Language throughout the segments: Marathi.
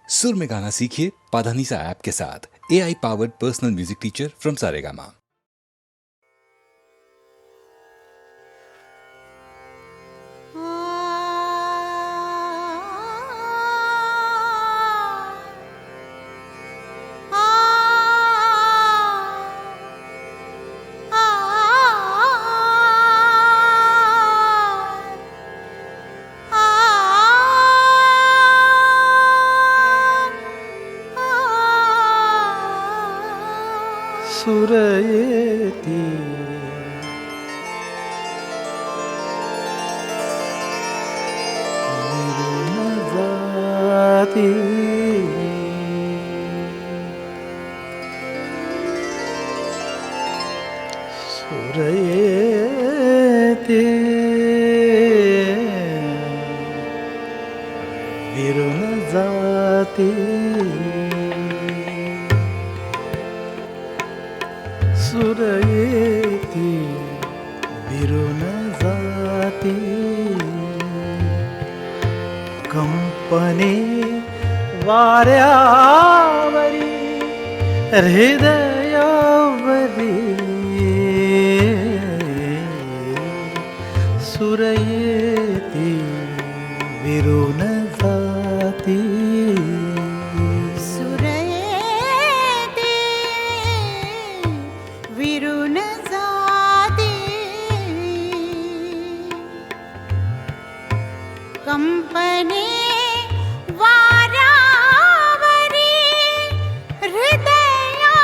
सुर में गाना सीखिए पाधानीसा ऐप के साथ। AI powered personal music teacher from Saregama. सुरयेती जाती सुरयेती विरुन जाती सुरयेती विरुन जाती कंपनी वाऱ्यावरी हृदयावरी सुरयेती विरुन जाती कंपनी वाऱ्यावरी हृदयावरी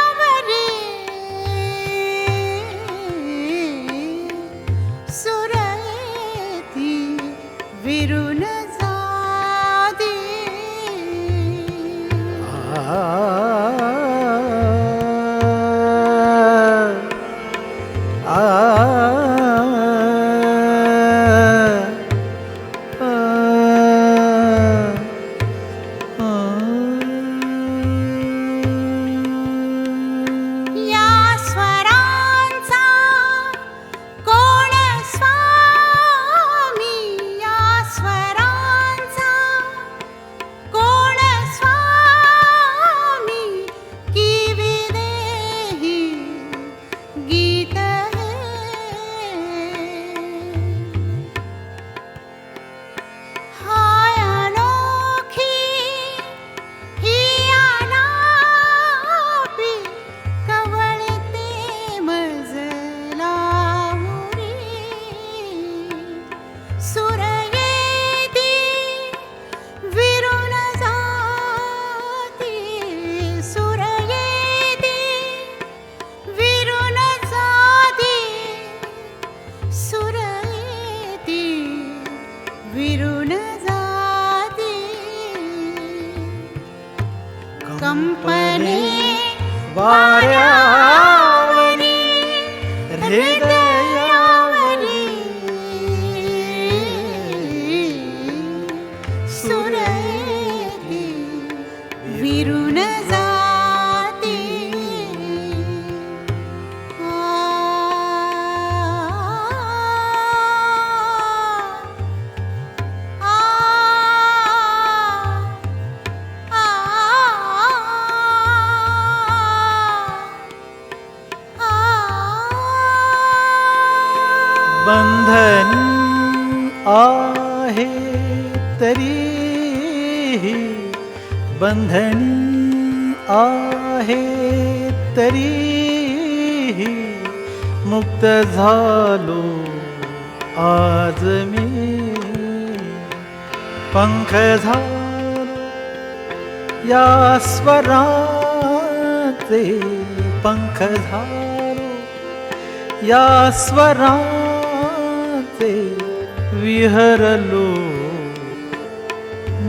सुरयेती विरुन जाती कंपनी वाऱ्यावरी हृदयावरी सुरयेती विरुन जाती बंधन आहे तरीही बंधनी आहे तरीही मुक्त झालो आज मी पंख झालो या स्वराचे पंख झालो या स्वराचे विहरलो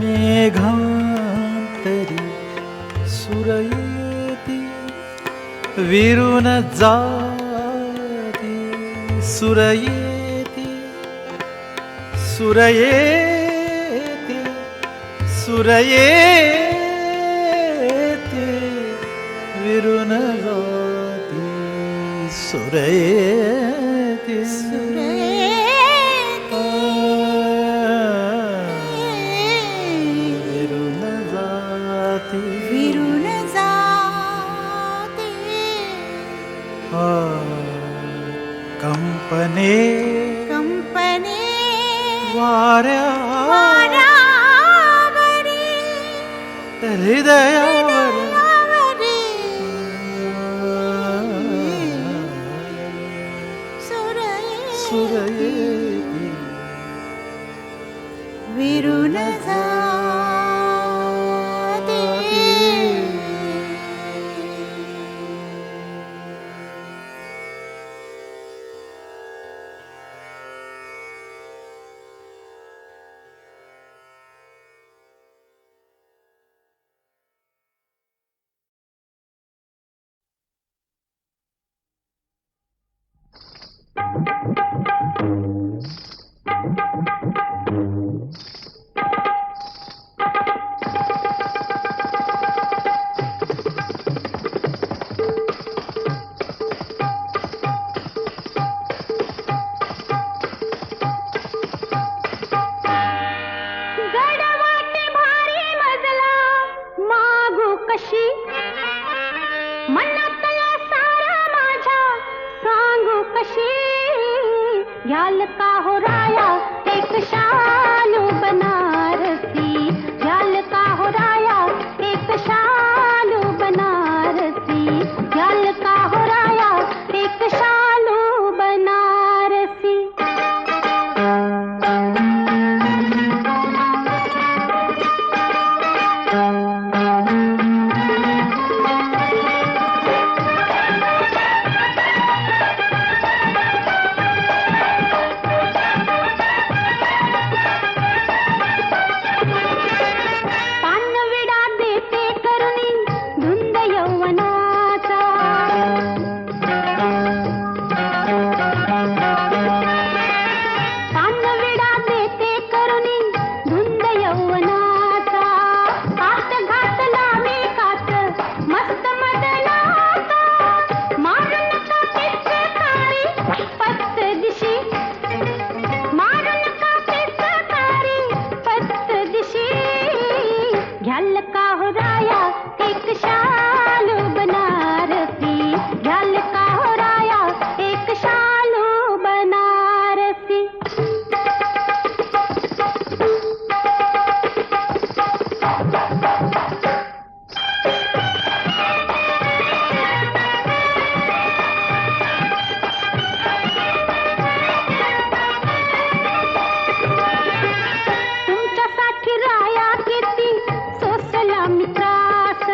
मेघांतरी सुरयेती विरुन जाती सुरयेती सुरयेती सुरयेती विरुन जाती सुरयेती विरुन जाती विरून जाती कंपने कंपने वाऱ्यावरी वाऱ्यावरी हृदयावर हृदयावरी सुर येती विरून जाती गडवाटे भारी मजला मागू कशी मनातला सारा माझ्या सांगू कशी घ्याल का हो राया एक शालू बनारसी घ्याल का हो राया एक शालू बनारसी घ्याल का हो राया एक शालू बनारसी पानविडा देते करुणी धुंद यौवनाचा पानविडा देते करुणी धुंद यौवनाचा आत घातला मी कात मस्त मदनाचा मारून का पिचकारी पत्त दिशी मारून का पिचकारी पत्त दिशी घ्याल का हो राया एक शालू बनारसी घ्याल का हो राया एक शालू बनारसी तुमच्यासाठी राया किती सोसला मी त्रास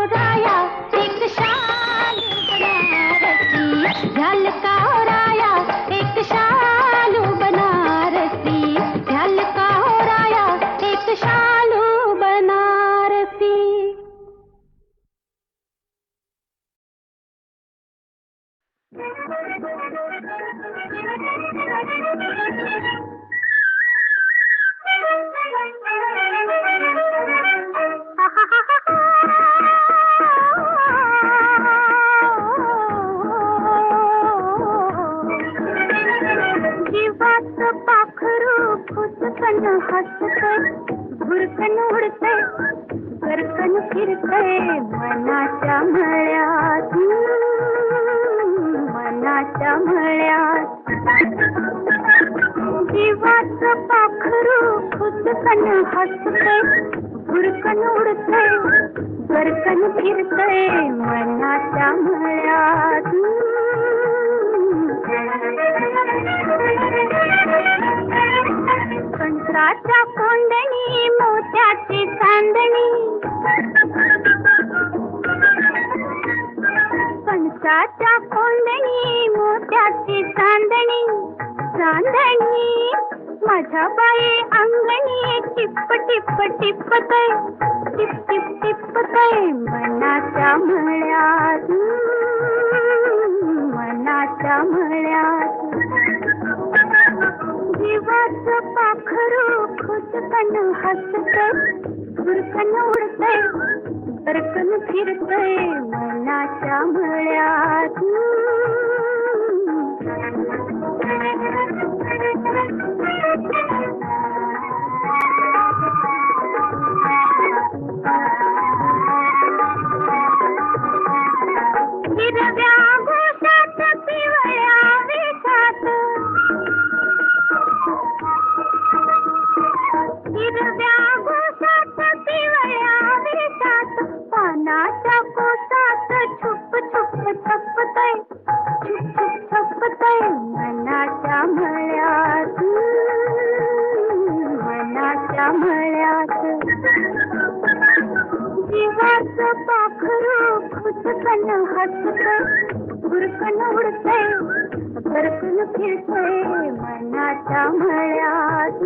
राया एक शाल बनारसी ध्याल का राया एक शाल बनारसी ध्याल का राया एक शाल बनारसी जीवाचं पाखरू फुसकन हसतय भुरकन उडतय गरकन फिरतय मनाच्या मळ्यात मनाच्या मळ्यात जीवाचं पाखरू फुसकन हसतय भुरकन उडतय गरकन फिरतय मनाच्या मळ्यात कंत्राच्या कोंडणी मोत्याची चांदणी कंसाच्या कोंडणी मोत्याची चांदणी चांदणी माझ्या बाई अंगणी टिप टिप टिपतय टिप टिप टिपतय मनाच्या मळ्यात मनाच्या मळ्यात जीवाचं पाखरू खुदकन हसतय खुरकन उडतय बरकन फिरतय मनाच्या मळ्यात हिरव्या घोषात पिवळ्या वेशात हिरव्या घोषात पिवळ्या वेशात पानाच्या कोसात छुप छुप छपतय छुप छुप छपतय मनाच्या मळ्यात मनाच्या मळ्यात जीवाचं पाखरू खुदकन हसतय भुरकन उडतय बरकन फिरतय मनाच्या मळ्यात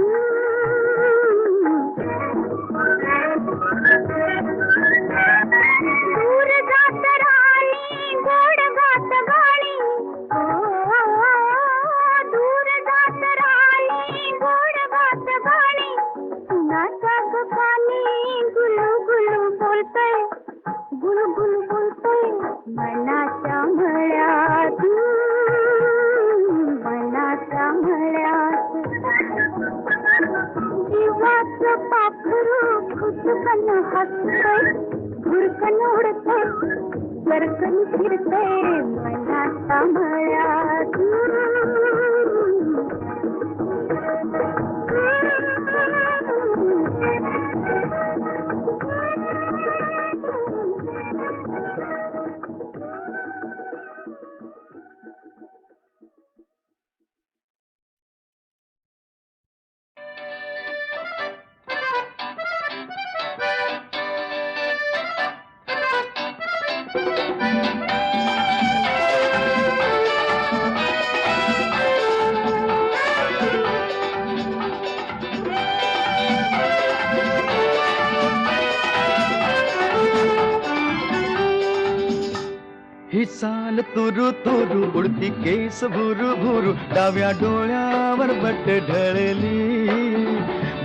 दूर जात राणी गोड गात गाणी दूर जात राणी गोड गात गाणी कुणाच्या गपानी गुलू गुलू बोलतय गुलू गुलू बोलतय मनाच्या मळ्यात मनाच्या मळ्यात जीवाचं पाखरू खुदकन हसतय भुरकन उडतय बरकन फिरतय मनाच्या मळ्यात ही चाल तुरु तुरु उडती केस भुरु भुरु डाव्या डोळ्यावर बट ढळली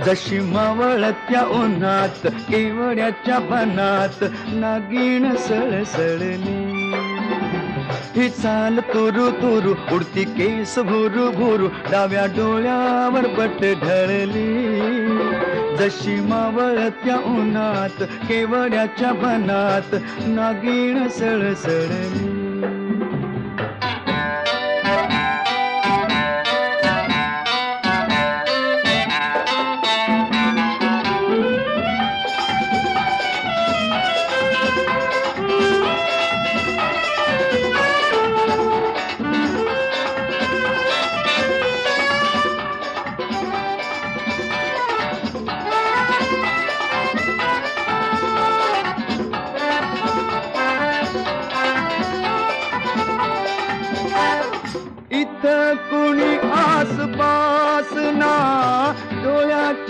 जशी मावळत्या उन्हात केवड्याच्या बनात नागिण सळसळली ही चाल तुरु तुरु उडती केस भुरु भुरु डाव्या डोळ्यावर बट ढळली जशी मावळत्या उन्हात केवड्याच्या बनात नागिण सळसळली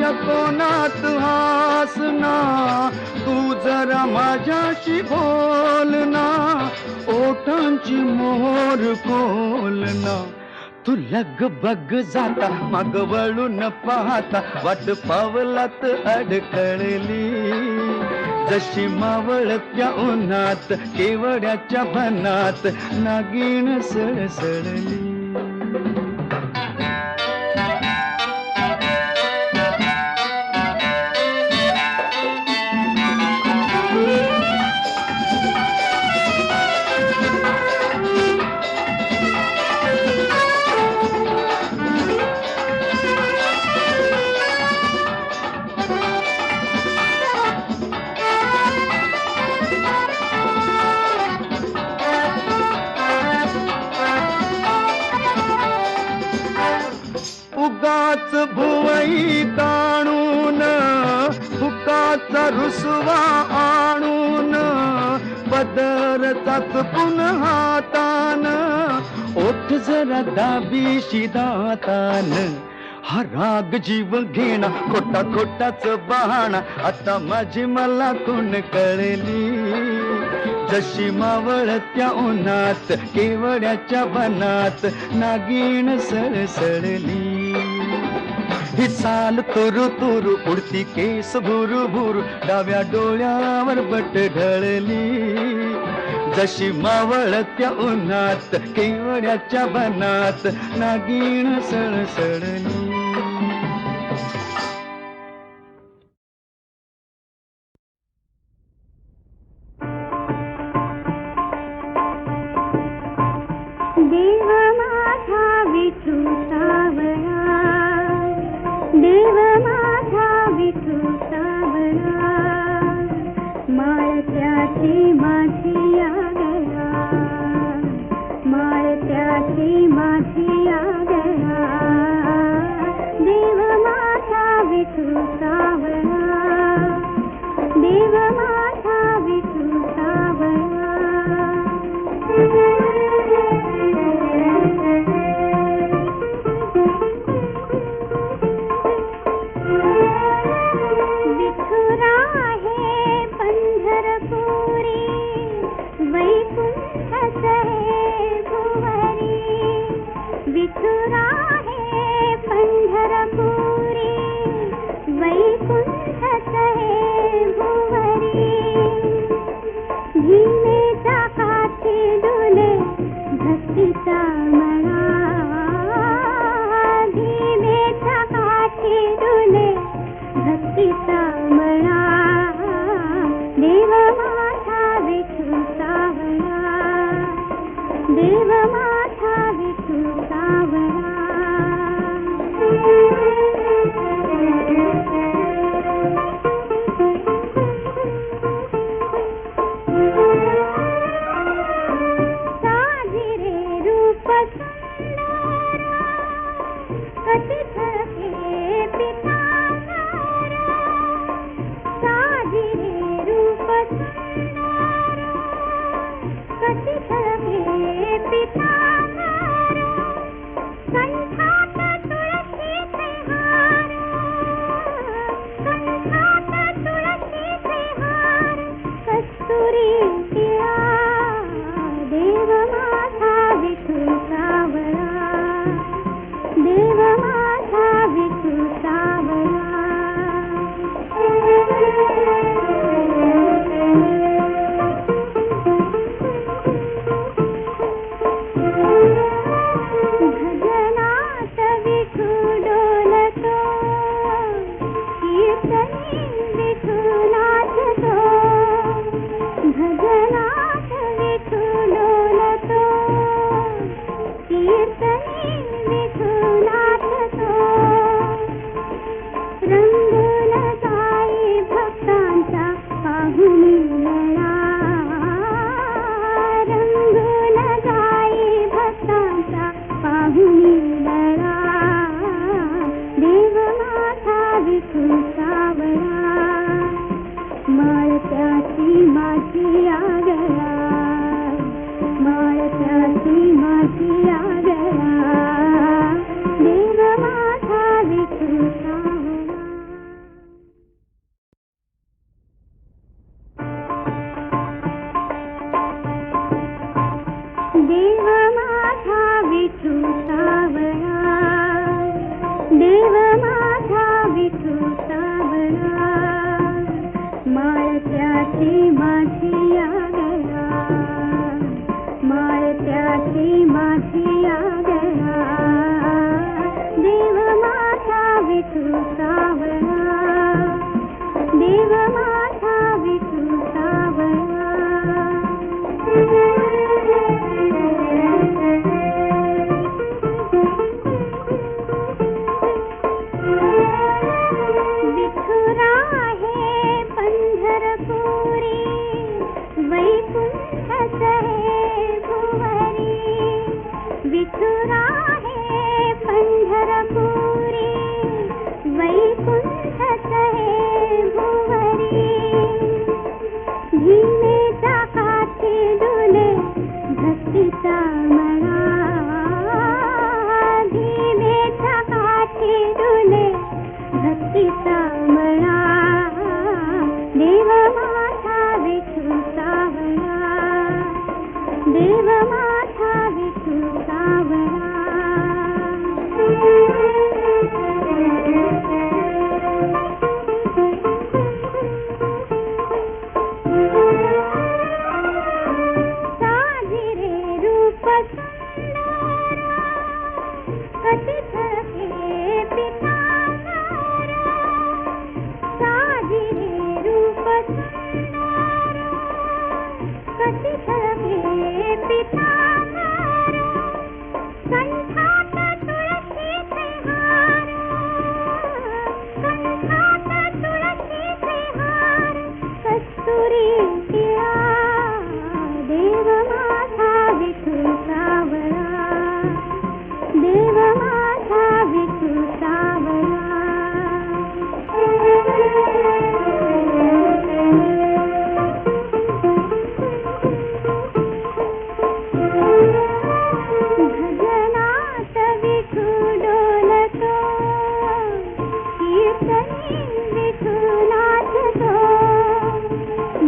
केवड्याच्या कोणात हासना, तू जरा माझ्याशी बोलना, ओठांची मोहर खोलना. तू लगबग जाता माग वळून पाहता, वाट पावलात अडकळली. जशी मावळत्या उन्हात केवड्याच्या बनात नागिण सळसळली. उगाच भुवई ताणून फुकाचा रुसवा आणून, पदरचा चुकून हातान, ओठ जरा दाबीशी दातान. हा राग जीव घेणा खोटा खोटाच बहाणा, आता माझी मला कोण कळली. जशी मावळत्या उन्हात केवड्याच्या बनात नागिण सळसळली. ही चाल तुरु तुरु उडती केस भुरु भुरु, डाव्या डोळ्यावर बट ढळली. जशी मावळत्या उन्हात केवड्याच्या बनात नागिण सळसळली. देव माझा विठू सावळा, देव माझा विठू सावळा, माळत्याची माझी आगळा, माळत्याची माझी आगळा. देव माझा विठू सावळा, देव माझा विठू सावळा. विठुरा हे पंढरपुरी, वैकुंठ हे भुवरी. विठुरा हे पंढरपुरी, वैकुंठ हे भुवरी. धीमे चाकाचे डोले भक्तीचा मळा, धीमे चाकाचे डोले भक्तीचा मळा. देव माझा विठू सावळा, देव माझा विठू सावळा. साजिरे रूप सुंदर, कटी झळके पितांबर. साजिरे रूप सुंदर, कटी झळके पितांबर. कंठात तुळशीचे हार, कंठात तुळशीचे हार. कस्तुरी टिळा, देव माझा विठू सावळा, देव माझा विठू सावळा. भजनात विठू डोलतो, कीर्तनी विठू नाचतो. भजनात विठू डोलतो, कीर्तनी विठू नाचतो. रंगून जाई भक्तांचा पाहुणी लळा, रंगून जाई भक्तांचा पाहुणी लळा. देव माझा विठू सावळा, माळत्याची माझी आगळा, माळत्याची माझी आगळा. देव माझा विठू सावळा. माझी आगळा देव माझा विठू सावळा देव माझा विठू सावळा विठुरा आहे पंढरपुरी वैकुंठ सहे भुवरी विठुरा आहे पंढरपुरी वैकुंठ सहे भुवरी धीमे चाकाचे डोले भक्तीचा मळा धीमे चाकाचे डोले भक्तीचा मळा देव माझा विठू सावळा देव माझा विठू सावळा साजिरे रूप सुंदर कटी झळके पितांबर साजिरे रूप सुंदर कटी झळके पितांबर कंठात तुळशीचे हार कंठात तुळशीचे हार कस्तुरी टिळा देव माझा विठू सावळा देव माझा विठू सावळा भजनात विठू डोलतो कीर्तनी विठू नाचतो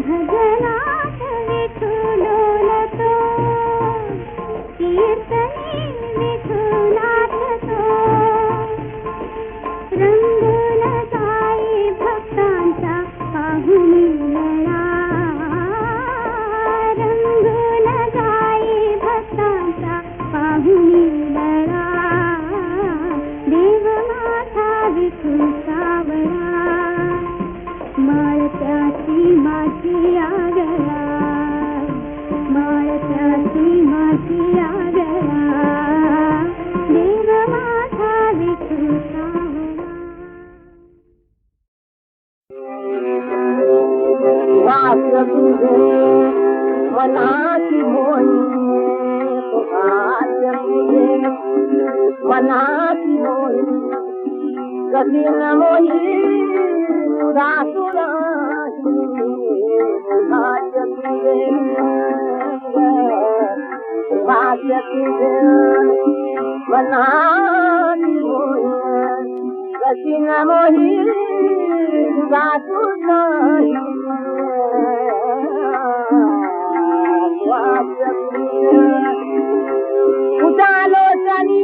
भजनात विठू डोलतो कीर्तनी विठू नाचतो रंगून जाई भक्तांचा पाहुणी लळा रंगून जाई भक्तांचा पाहुणी लळा देव माझा विठू सावळा माळत्याची माझी आगळा माळत्याची माझी आगळा देव माझा विठू सावळा वाक्य तुझे मनाची मोही वाक्य तुझे मनाची मोही कधी न मोही तुरा तुरा वाक्य तुझे वाक्य तुझे मनाची मोही कधी न मोही तुरा तुरा उजालो सनी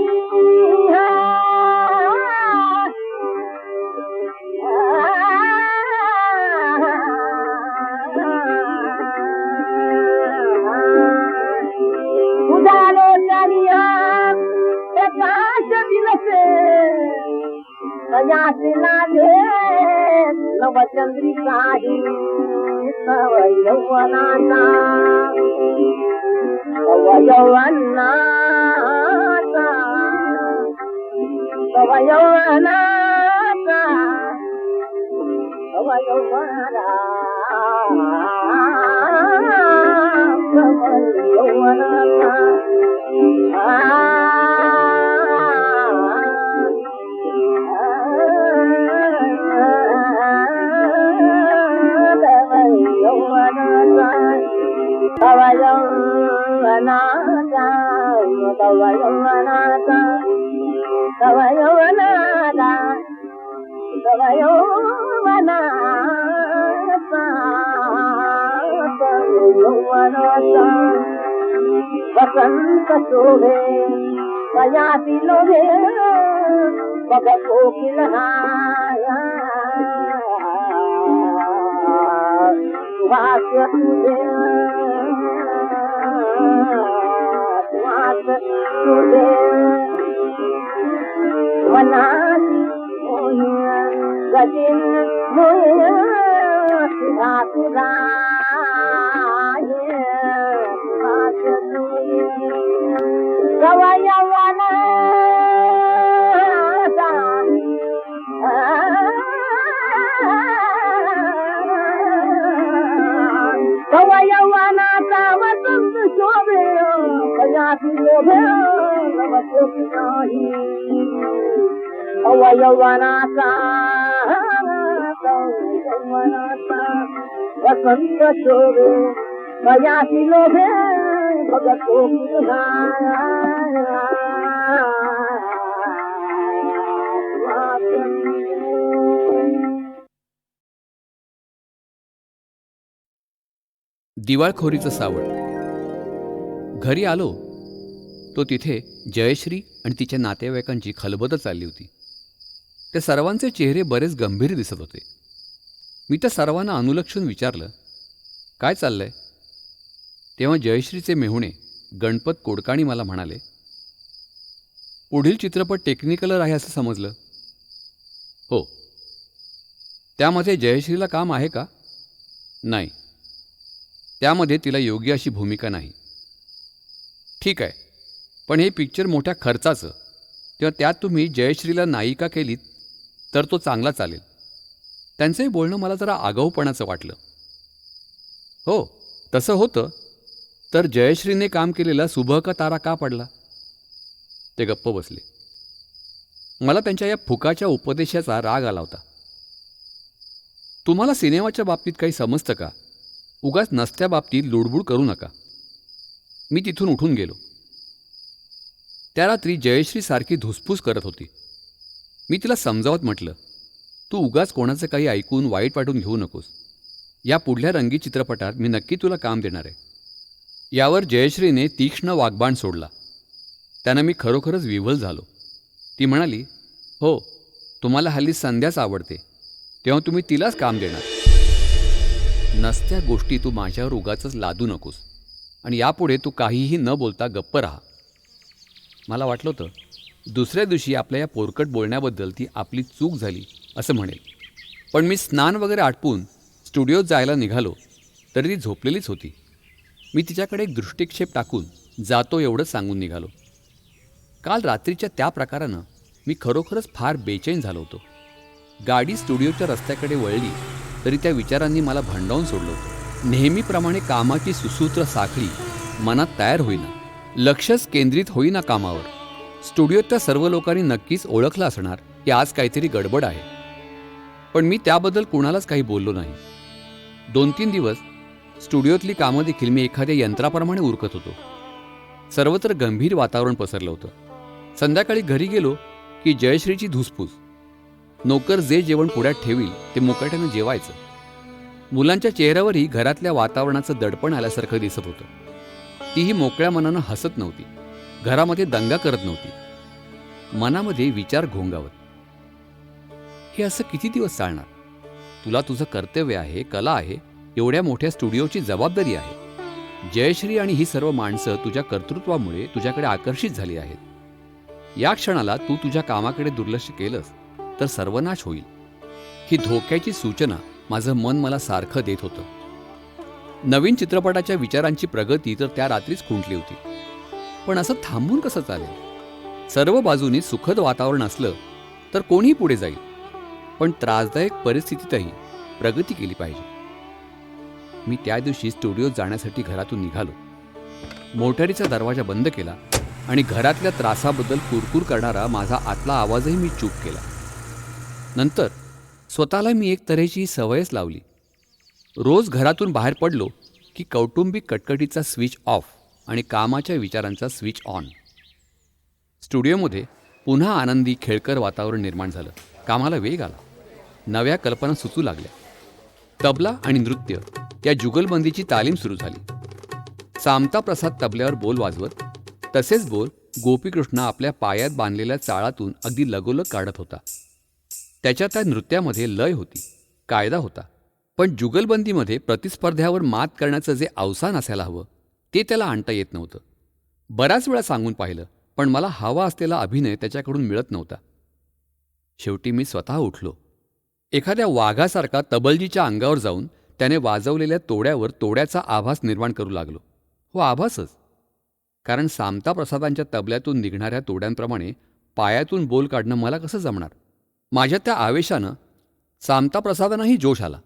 उजालो सनिया प्रकाश दिवसे प्रयासी लाले नवचंद्रिका तव यौवनाचा तव यौवनाचा तव यौवनाचा तव यौवनाचा तव यौवनाचा तव यौवनाचा तव यौवनाचा तव यौवनाचा तव यौवनाचा तव यौवनाचा वसंत शोभे प्रयासी लोभे बघ कोकिल वाक्य तुझे वाक्य तुझे वनासी मोहिया गदिन मोहिया सुधा सुधा गवयवना यवनाचा वसंत शोभे कयासी लोभे नवसोकी नाही यवनाचा वसंत शोभे कयासी लोभे भगतोकी दिवाळखोरीचं सावट. घरी आलो तो तिथे जयश्री आणि तिच्या नातेवाईकांची खलबत चालली होती. त्या सर्वांचे चेहरे बरेच गंभीर दिसत होते. मी त्या सर्वांना अनुलक्षून विचारलं, काय चाललंय? तेव्हा जयश्रीचे मेहुणे गणपत कोडकाणी मला म्हणाले, पुढील चित्रपट टेक्निकलर आहे असं समजलं. हो. त्यामध्ये जयश्रीला काम आहे का? नाही, त्यामध्ये तिला योग्य अशी भूमिका नाही. ठीक आहे, पण हे पिक्चर मोठ्या खर्चाचं, तेव्हा त्यात तुम्ही जयश्रीला नायिका केलीत तर तो चांगला चालेल. त्यांचंही बोलणं मला जरा आगाऊपणाचं वाटलं. हो, तसं होतं तर जयश्रीने काम केलेला सुबह का तारा का पडला? ते गप्प बसले. मला त्यांच्या या फुकाच्या उपदेशाचा राग आला होता. तुम्हाला सिनेमाच्या बाबतीत काही समजतं का? उगाच नसत्या बाबतीत लुडबुड करू नका. मी तिथून उठून गेलो. त्या रात्री जयश्री सारखी धुसफूस करत होती. मी तिला समजावत म्हटलं, तू उगाच कोणाचं काही ऐकून वाईट वाटून घेऊ नकोस. या पुढल्या रंगी चित्रपटात मी नक्की तुला काम देणार आहे. यावर जयश्रीने तीक्ष्ण वाग्बाण सोडला. त्यानं मी खरोखरच विव्हल झालो. ती म्हणाली, हो, तुम्हाला हल्ली संध्याच आवडते, तेव्हा तुम्ही तिलाच काम देणार. नसत्या गोष्टी तू माझ्यावर उगाचच लादू नकोस आणि यापुढे तू काहीही न बोलता गप्प राहा. मला वाटलं होतं दुसऱ्या दिवशी आपल्या या पोरकट बोलण्याबद्दल ती आपली चूक झाली असं म्हणेल. पण मी स्नान वगैरे आटपून स्टुडिओत जायला निघालो तरी ती झोपलेलीच होती. मी तिच्याकडे एक दृष्टिक्षेप टाकून जातो एवढंच सांगून निघालो. काल रात्रीच्या त्या प्रकारानं मी खरोखरच फार बेचैन झालो होतो. गाडी स्टुडिओच्या रस्त्याकडे वळली तरी त्या विचारांनी मला भंडावून सोडलं होतं. नेहमीप्रमाणे कामाची सुसूत्र साखळी मनात तयार होईना, लक्षच केंद्रित होईना कामावर. स्टुडिओतल्या सर्व लोकांनी नक्कीच ओळखलं असणार की आज काहीतरी गडबड आहे, पण मी त्याबद्दल कुणालाच काही बोललो नाही. 2-3 दिवस स्टुडिओतली कामं देखील मी एखाद्या यंत्राप्रमाणे उरकत होतो. सर्वत्र गंभीर वातावरण पसरलं होतं. संध्याकाळी घरी गेलो की जयश्रीची धुसफूस. नोकर जे जेवण पुढ्यात ठेवील ते मुकाट्यानं जेवायचं. मुलांच्या चेहऱ्यावरही घरातल्या वातावरणाचं दडपण आल्यासारखं दिसत होतं. तीही मोकळ्या मनानं हसत नव्हती, घरामध्ये दंगा करत नव्हती. मनामध्ये विचार घोंगावत. हे असं किती दिवस चालणार? तुला तुझं कर्तव्य आहे, कला आहे, एवढ्या मोठ्या स्टुडिओची जबाबदारी आहे. जयश्री आणि ही सर्व माणसं तुझ्या कर्तृत्वामुळे तुझ्याकडे आकर्षित झाली आहेत. या क्षणाला तू तुझ्या कामाकडे दुर्लक्ष केलंस तर सर्वनाश होईल. ही धोक्याची सूचना माझं मन मला सारखं देत होतं. नवीन चित्रपटाच्या विचारांची प्रगती तर त्या रात्रीच खुंटली होती. पण असं थांबून कसं चालेल? सर्व बाजूनी सुखद वातावरण असलं तर कोणीही पुढे जाईल, पण त्रासदायक परिस्थितीतही प्रगती केली पाहिजे. मी त्या दिवशी स्टुडिओत जाण्यासाठी घरातून निघालो. मोटारीचा दरवाजा बंद केला आणि घरातल्या त्रासाबद्दल कुरकुर करणारा माझा आतला आवाजही मी चूप केला. नंतर स्वतःला मी एक तऱ्हेची सवयच लावली. रोज घरातून बाहेर पडलो की कौटुंबिक कटकटीचा स्विच ऑफ आणि कामाच्या विचारांचा स्विच ऑन. स्टुडिओमध्ये पुन्हा आनंदी खेळकर वातावरण निर्माण झालं. कामाला वेग आला. नव्या कल्पना सुचू लागल्या. तबला आणि नृत्य या जुगलबंदीची तालीम सुरू झाली. सामता प्रसाद तबल्यावर बोल वाजवत, तसेच बोल गोपीकृष्ण आपल्या पायात बांधलेल्या चाळातून अगदी लगोलग काढत होता. त्याच्या त्या नृत्यामध्ये लय होती, कायदा होता. पण जुगलबंदीमध्ये प्रतिस्पर्ध्यावर मात करण्याचं जे अवसान असायला हवं ते त्याला आणता येत नव्हतं. बऱ्याच वेळा सांगून पाहिलं, पण पण मला हवा असलेला अभिनय त्याच्याकडून मिळत नव्हता. शेवटी मी स्वतः उठलो. एखाद्या वाघासारखा तबलजीच्या अंगावर जाऊन त्याने वाजवलेल्या तोड्यावर तोड्याचा आभास निर्माण करू लागलो. हो, आभासच. कारण सामता प्रसादांच्या तबल्यातून निघणाऱ्या तोड्यांप्रमाणे पायातून बोल काढणं मला कसं जमणार? माझ्या त्या आवेशानं सामता प्रसादांनाही जोश आला.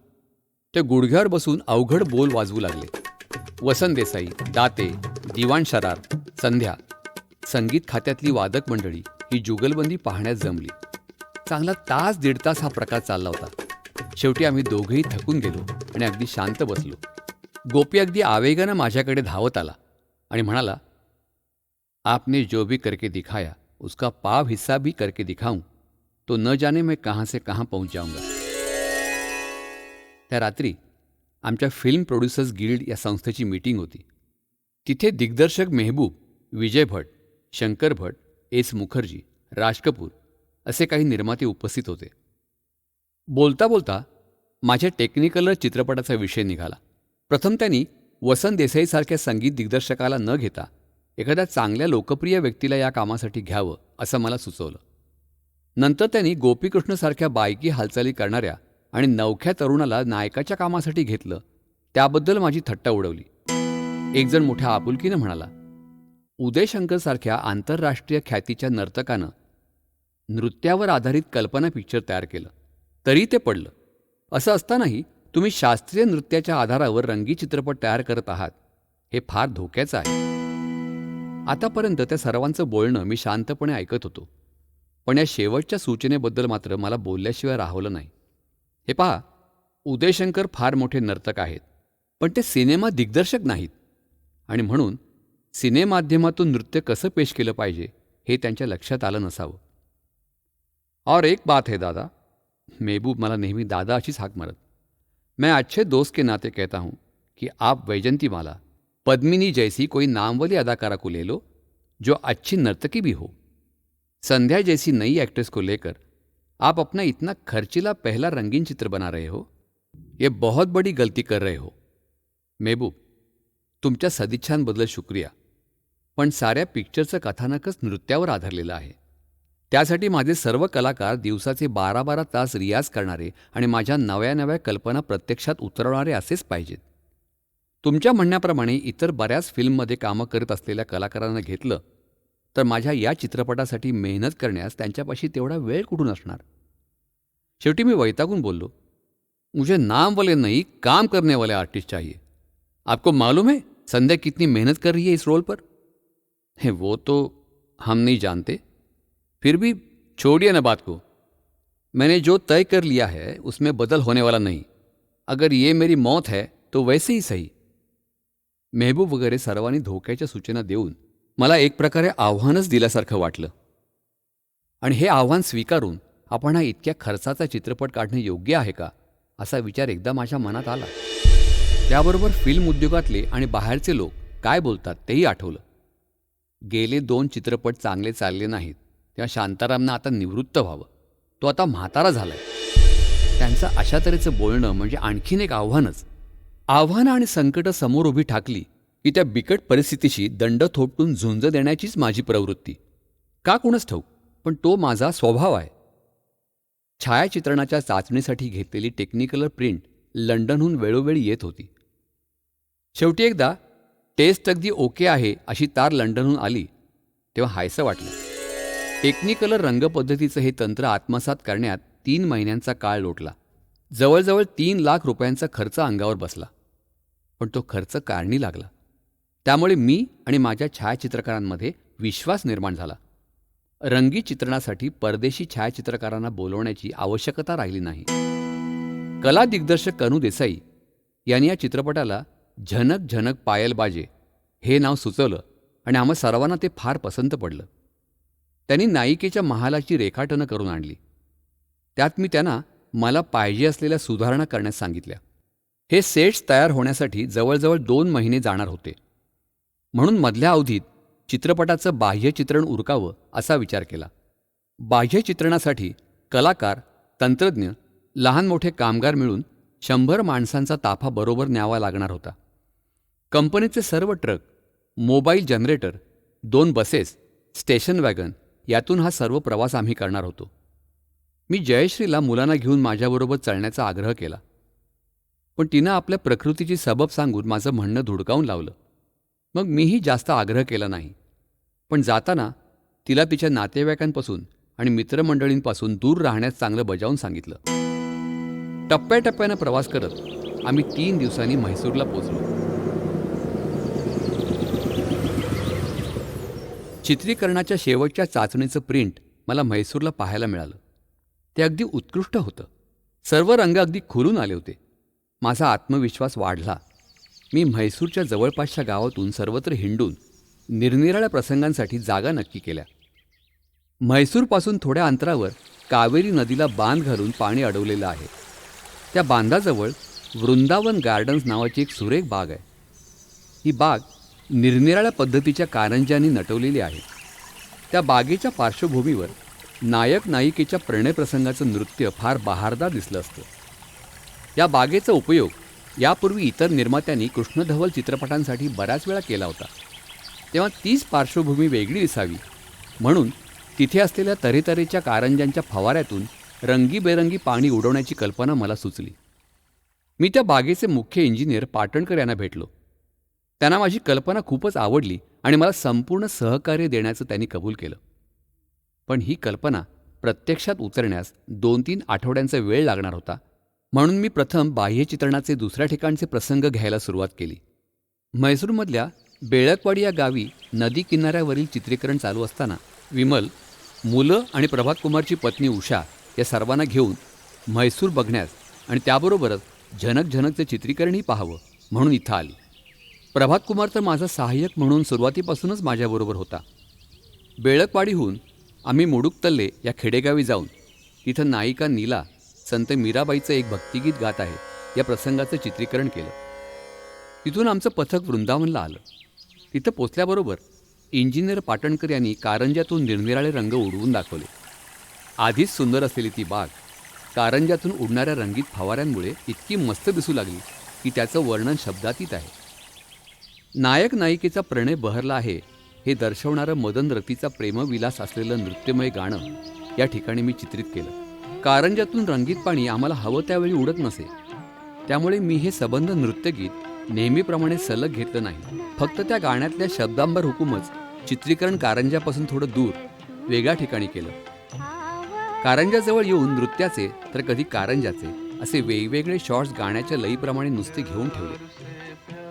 ते गुडघ्यावर बसून अवघड बोल वाजवू लागले. वसंत देसाई, दाते, दिवाण शरार, संध्या, संगीत खात्यातली वादक मंडळी ही जुगलबंदी पाहण्यास जमली. चांगला तास दीड तास हा प्रकार चालला होता. शेवटी आम्ही दोघेही थकून गेलो आणि अगदी शांत बसलो. गोपी अगदी आवेगानं माझ्याकडे धावत आला आणि म्हणाला, आपने जो भी करके दिखाया उसका पाव हिस्सा भी करके दिखाऊं तो न जाने मैं कहाँ से कहाँ पहुँच जाऊंगा. त्या रात्री आमच्या फिल्म प्रोड्युसर्स गिल्ड या संस्थेची मीटिंग होती. तिथे दिग्दर्शक मेहबूब, विजय भट, शंकर भट, एस मुखर्जी, राज कपूर असे काही निर्माते उपस्थित होते. बोलता बोलता माझ्या टेक्निकलर चित्रपटाचा विषय निघाला. प्रथम त्यांनी वसंत देसाईसारख्या संगीत दिग्दर्शकाला न घेता एखाद्या चांगल्या लोकप्रिय व्यक्तीला या कामासाठी घ्यावं असं मला सुचवलं. नंतर त्यांनी गोपीकृष्णसारख्या बायकी हालचाली करणाऱ्या आणि नवख्या तरुणाला नायकाच्या कामासाठी घेतलं. त्याबद्दल माझी थट्टा उडवली. एक जण मोठ्या आपुलकीनं म्हणाला, उदय शंकरसारख्या आंतरराष्ट्रीय ख्यातीच्या नर्तकानं नृत्यावर आधारित कल्पना पिक्चर तयार केलं, तरी ते पडलं. असं असतानाही तुम्ही शास्त्रीय नृत्याच्या आधारावर रंगी चित्रपट तयार करत आहात, हे फार धोक्याचं आहे. आतापर्यंत त्या सर्वांचं बोलणं मी शांतपणे ऐकत होतो, पण या शेवटच्या सूचनेबद्दल मात्र मला बोलल्याशिवाय राहवलं नाही. हे पहा, उदयशंकर फार मोठे नर्तक आहेत, पण ते सिनेमा दिग्दर्शक नाहीत आणि म्हणून सिनेमाध्यमातून नृत्य कसं पेश केलं पाहिजे हे त्यांच्या लक्षात आलं नसावं. और एक बात है दादा, महबूब मला नेहमी दादा अशीच हाक मारत. मैं अच्छे दोस्त के नाते कहता हूँ कि आप वैजंतीमाला, पद्मिनी जैसी कोई नामवली अदाकारा को ले लो जो अच्छी नर्तकी भी हो. संध्या जैसी नई एक्ट्रेस को लेकर आप अपना इतना खर्चीला पहला रंगीन चित्र बना रहे हो, ये बहुत बड़ी गलती कर रहे हो. महबूब, तुमच्या सदिच्छांबद्दल शुक्रिया, पण साऱ्या पिक्चरचं कथानकच नृत्यावर आधारलेलं आहे. त्यासाठी माझे सर्व कलाकार दिवसाचे 12-12 तास रियाज करणारे आणि माझ्या नव्या नव्या कल्पना प्रत्यक्षात उतरवणारे असेच पाहिजेत. तुमच्या म्हणण्याप्रमाणे इतर बऱ्याच फिल्ममध्ये कामं करत असलेल्या कलाकारांना घेतलं तर माझ्या या चित्रपटासाठी मेहनत करण्यास त्यांच्यापाशी तेवढा वेळ कुठून असणार. शेवटी मी वैतागून बोललो, मुझे नाम वाले नहीं काम करने वाले आर्टिस्ट चाहिए. आपको मालूम है संध्या कितनी मेहनत कर रही है इस रोल पर? है वो तो हम नहीं जानते, फिर भी छोड़िए ना बात को. मैंने जो तय कर लिया है उसमें बदल होने वाला नहीं. अगर ये मेरी मौत है तो वैसे ही सही. महबूब वगैरे सर्वांनी धोक्याच्या सूचना देऊन मला एक प्रकारे आव्हानच दिल्यासारखं वाटलं. आणि हे आव्हान स्वीकारून आपण हा इतक्या खर्चाचा चित्रपट काढणं योग्य आहे का असा विचार एकदा माझ्या मनात आला. त्याबरोबर फिल्म उद्योगातले आणि बाहेरचे लोक काय बोलतात तेही आठवलं. गेले 2 चित्रपट चांगले चालले नाहीत तेव्हा शांतारामनं आता निवृत्त व्हावं. तो आता म्हातारा झालाय. त्यांचं अशा तऱ्हेचं बोलणं म्हणजे आणखीन एक आव्हानच. आव्हानं आणि संकटं समोर उभी ठाकली की त्या बिकट परिस्थितीशी दंड थोपटून झुंज देण्याचीच माझी प्रवृत्ती. का कोणच ठाऊक, पण तो माझा स्वभाव आहे. छायाचित्रणाच्या चाचणीसाठी घेतलेली टेक्निकलर प्रिंट लंडनहून वेळोवेळी येत होती. शेवटी एकदा टेस्ट अगदी ओके आहे अशी तार लंडनहून आली तेव्हा हायसं वाटलं. टेक्निकलर रंगपद्धतीचं हे तंत्र आत्मसात करण्यात 3 महिन्यांचा काळ लोटला. जवळजवळ 3 लाख रुपयांचा खर्च अंगावर बसला. पण तो खर्च कारणी लागला. त्यामुळे मी आणि माझ्या छायाचित्रकारांमध्ये विश्वास निर्माण झाला. रंगी चित्रणासाठी परदेशी छायाचित्रकारांना बोलवण्याची आवश्यकता राहिली नाही. कला दिग्दर्शक कनू देसाई यांनी या चित्रपटाला झनक झनक पायल बाजे हे नाव सुचवलं आणि आम्हा सर्वांना ते फार पसंत पडलं. त्यांनी नायिकेच्या महालाची रेखाटनं करून आणली. त्यात मी त्यांना मला पाहिजे असलेल्या सुधारणा करण्यास सांगितल्या. हे सेट्स तयार होण्यासाठी जवळजवळ 2 महिने जाणार होते. म्हणून मधल्या अवधीत चित्रपटाचं बाह्यचित्रण उरकावं असा विचार केला. बाह्यचित्रणासाठी कलाकार, तंत्रज्ञ, लहान मोठे कामगार मिळून 100 माणसांचा ताफा बरोबर न्यावा लागणार होता. कंपनीचे सर्व truck, mobile generator, 2 buses, station wagon यातून हा सर्व प्रवास आम्ही करणार होतो. मी जयश्रीला मुलांना घेऊन माझ्याबरोबर चलण्याचा आग्रह केला, पण तिनं आपल्या प्रकृतीची सबब सांगून माझं म्हणणं धुडकावून लावलं. मग मीही जास्त आग्रह केला नाही, पण जाताना तिला तिच्या नातेवाईकांपासून आणि मित्रमंडळींपासून दूर राहण्यास चांगलं बजावून सांगितलं. टप्प्याटप्प्यानं प्रवास करत आम्ही 3 दिवसांनी म्हैसूरला पोचलो. चित्रीकरणाच्या शेवटच्या चाचणीचं प्रिंट मला म्हैसूरला पाहायला मिळालं. ते अगदी उत्कृष्ट होतं. सर्व रंग अगदी खुलून आले होते. माझा आत्मविश्वास वाढला. मी म्हैसूरच्या जवळपासच्या गावातून सर्वत्र हिंडून निरनिराळ्या प्रसंगांसाठी जागा नक्की केल्या. म्हैसूरपासून थोड्या अंतरावर कावेरी नदीला बांध घालून पाणी अडवलेलं आहे. त्या बांधाजवळ वृंदावन गार्डन्स नावाची एक सुरेख बाग आहे. ही बाग निरनिराळ्या पद्धतीच्या कारंज्यांनी नटवलेली आहे. त्या बागेच्या पार्श्वभूमीवर नायक नायिकेच्या प्रणयप्रसंगाचं नृत्य फार बहारदार दिसलं असतं. या बागेचा उपयोग यापूर्वी इतर निर्मात्यांनी कृष्णधवल चित्रपटांसाठी बऱ्याच वेळा केला होता. तेव्हा तीच पार्श्वभूमी वेगळी दिसावी म्हणून तिथे असलेल्या तऱ्हेतऱ्हेच्या कारंज्यांच्या फवाऱ्यातून रंगीबेरंगी पाणी उडवण्याची कल्पना मला सुचली. मी त्या बागेचे मुख्य इंजिनियर पाटणकर यांना भेटलो. त्यांना माझी कल्पना खूपच आवडली आणि मला संपूर्ण सहकार्य देण्याचं त्यांनी कबूल केलं. पण ही कल्पना प्रत्यक्षात उतरण्यास 2-3 आठवड्यांचा वेळ लागणार होता, म्हणून मी प्रथम बाह्यचित्रणाचे दुसऱ्या ठिकाणचे प्रसंग घ्यायला सुरुवात केली. म्हैसूरमधल्या बेळकवाडी या गावी नदी किनाऱ्यावरील चित्रीकरण चालू असताना विमल, मुलं आणि प्रभात कुमारची पत्नी उषा या सर्वांना घेऊन म्हैसूर बघण्यास आणि त्याबरोबरच झनक झनकचे चित्रीकरणही पाहावं म्हणून इथं आली. प्रभात कुमार तर माझा सहाय्यक म्हणून सुरुवातीपासूनच माझ्याबरोबर होता. बेळकवाडीहून आम्ही मुडुकतल्ले या खेडेगावी जाऊन तिथं नायिका नीला संत मीराबाईचं एक भक्तिगीत गात आहे या प्रसंगाचं चित्रीकरण केलं. तिथून आमचं पथक वृंदावनला आलं. तिथं पोचल्याबरोबर इंजिनियर पाटणकर यांनी कारंज्यातून निरनिराळे रंग उडवून दाखवले. आधीच सुंदर असलेली ती बाग कारंज्यातून उडणाऱ्या रंगीत फवाऱ्यांमुळे इतकी मस्त दिसू लागली की त्याचं वर्णन शब्दातीत आहे. नायक नायिकेचा प्रणय बहरला आहे हे दर्शवणारं मदन रतीचा प्रेमविलास असलेलं नृत्यमय गाणं या ठिकाणी मी चित्रित केलं. कारंज्यातून रंगीत पाणी आम्हाला हवं त्यावेळी उडत नसे, त्यामुळे मी हे सबंध नृत्यगीत नेहमीप्रमाणे सलग घेतलं नाही. फक्त त्या गाण्यातल्या शब्दांबर हुकूमच चित्रीकरण कारंज्यापासून थोडं दूर वेगळ्या ठिकाणी केलं. कारंज्याजवळ येऊन नृत्याचे तर कधी कारंज्याचे असे वेगवेगळे शॉट्स गाण्याच्या लईप्रमाणे नुसते घेऊन ठेवले.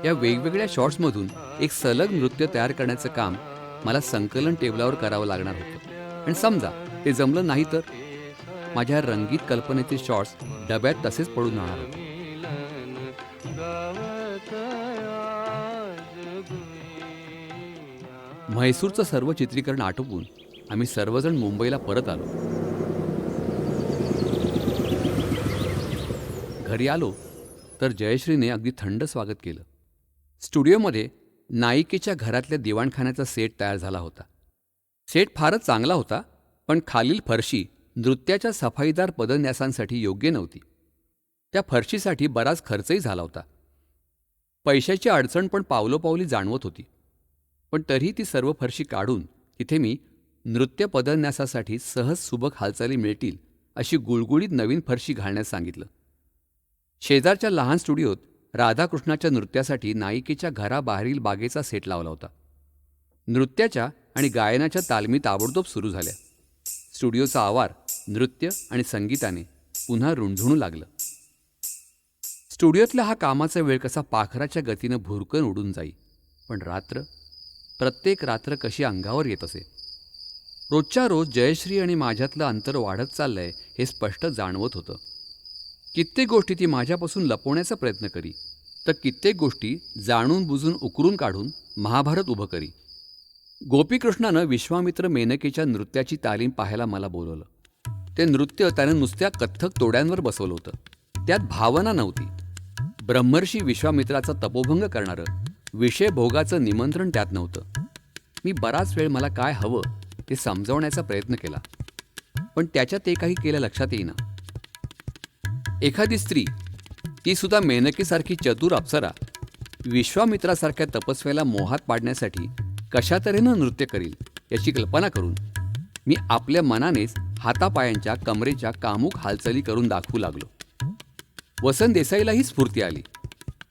या वेगवेगळ्या शॉट्समधून एक सलग नृत्य तयार करण्याचं काम मला संकलन टेबलावर करावं लागणार होतं. आणि समजा ते जमलं नाही तर माझ्या रंगीत कल्पनेचे शॉट्स डब्यात तसेच पडून राहणार होते. म्हैसूरचं सर्व चित्रीकरण आटोपून आम्ही सर्वजण मुंबईला परत आलो. घरी आलो तर जयश्रीने अगदी थंड स्वागत केलं. स्टुडिओमध्ये नायिकेच्या घरातल्या दिवाणखान्याचा सेट तयार झाला होता. सेट फारच चांगला होता, पण खालील फरशी नृत्याच्या सफाईदार पदन्यासांसाठी योग्य नव्हती. त्या फरशीसाठी बराच खर्चही झाला होता. पैशाची अडचण पण पावलोपावली जाणवत होती. पण तरीही ती सर्व फरशी काढून तिथे मी नृत्य पदन्यासासाठी सहज सुबक हालचाली मिळतील अशी गुळगुळीत नवीन फरशी घालण्यास सांगितलं. शेजारच्या लहान स्टुडिओत राधाकृष्णाच्या नृत्यासाठी नायिकेच्या घराबाहेरील बागेचा सेट लावला होता. नृत्याच्या आणि गायनाच्या तालमी ताबडतोब सुरू झाल्या. स्टुडिओचा आवार नृत्य आणि संगीताने पुन्हा रुंझुणू लागलं. स्टुडिओतल्या हा कामाचा वेळ कसा पाखराच्या गतीनं भुरकन उडून जाई, पण प्रत्येक रात्र कशी अंगावर येत असे. रोजच्या रोज जयश्री आणि माझ्यातलं अंतर वाढत चाललंय हे स्पष्ट जाणवत होतं. कित्येक गोष्टी ती माझ्यापासून लपवण्याचा प्रयत्न करी, तर कित्येक गोष्टी जाणून बुजून उकरून काढून महाभारत उभं करी. गोपीकृष्णानं विश्वामित्र मेनकेच्या नृत्याची तालीम पाहायला मला बोलवलं. ते नृत्य त्यानं नुसत्या कथ्थक तोड्यांवर बसवलं होतं. त्यात भावना नव्हती. ब्रह्मर्षी विश्वामित्राचा तपोभंग करणारं विषयभोगाचं निमंत्रण त्यात नव्हतं. मी बराच वेळ मला काय हवं ते समजावण्याचा प्रयत्न केला, पण त्याच्यात ते काही केलं लक्षात येईना. एखादी स्त्री, ती सुद्धा मेनकेसारखी चतुर अप्सरा, विश्वामित्रासारख्या तपस्व्याला मोहात पाडण्यासाठी कशा तऱ्हेनं नृत्य करील याची कल्पना करून मी आपल्या मनानेच हातापायांच्या कमरेच्या कामुक हालचाली करून दाखवू लागलो. वसंत देसाईलाही स्फूर्ती आली.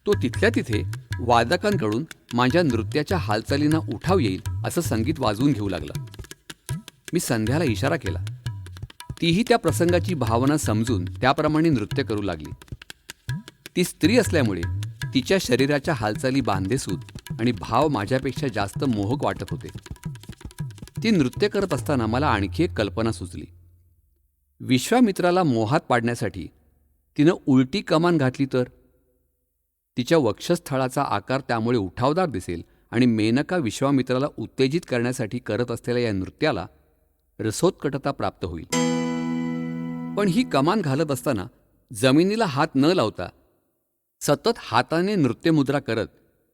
तो तिथल्या तिथे वादकांकडून माझ्या नृत्याच्या हालचालींना उठाव येईल असं संगीत वाजवून घेऊ लागला. मी संध्याला इशारा केला. तीही त्या प्रसंगाची भावना समजून त्याप्रमाणे नृत्य करू लागली. ती स्त्री असल्यामुळे तिच्या शरीराच्या हालचाली बांधेसूद आणि भाव माझ्यापेक्षा जास्त मोहक वाटत होते. ती नृत्य करत असताना मला आणखी एक कल्पना सुचली. विश्वामित्राला मोहात पाडण्यासाठी तिनं उलटी कमान घातली तर तिच्या वक्षस्थळाचा आकार त्यामुळे उठावदार दिसेल आणि मेनका विश्वामित्राला उत्तेजित करण्यासाठी करत असलेल्या या नृत्याला रसोत्कटता प्राप्त होईल. पण ही कमान घालत असताना जमिनीला हात न लावता सतत हाताने नृत्यमुद्रा करत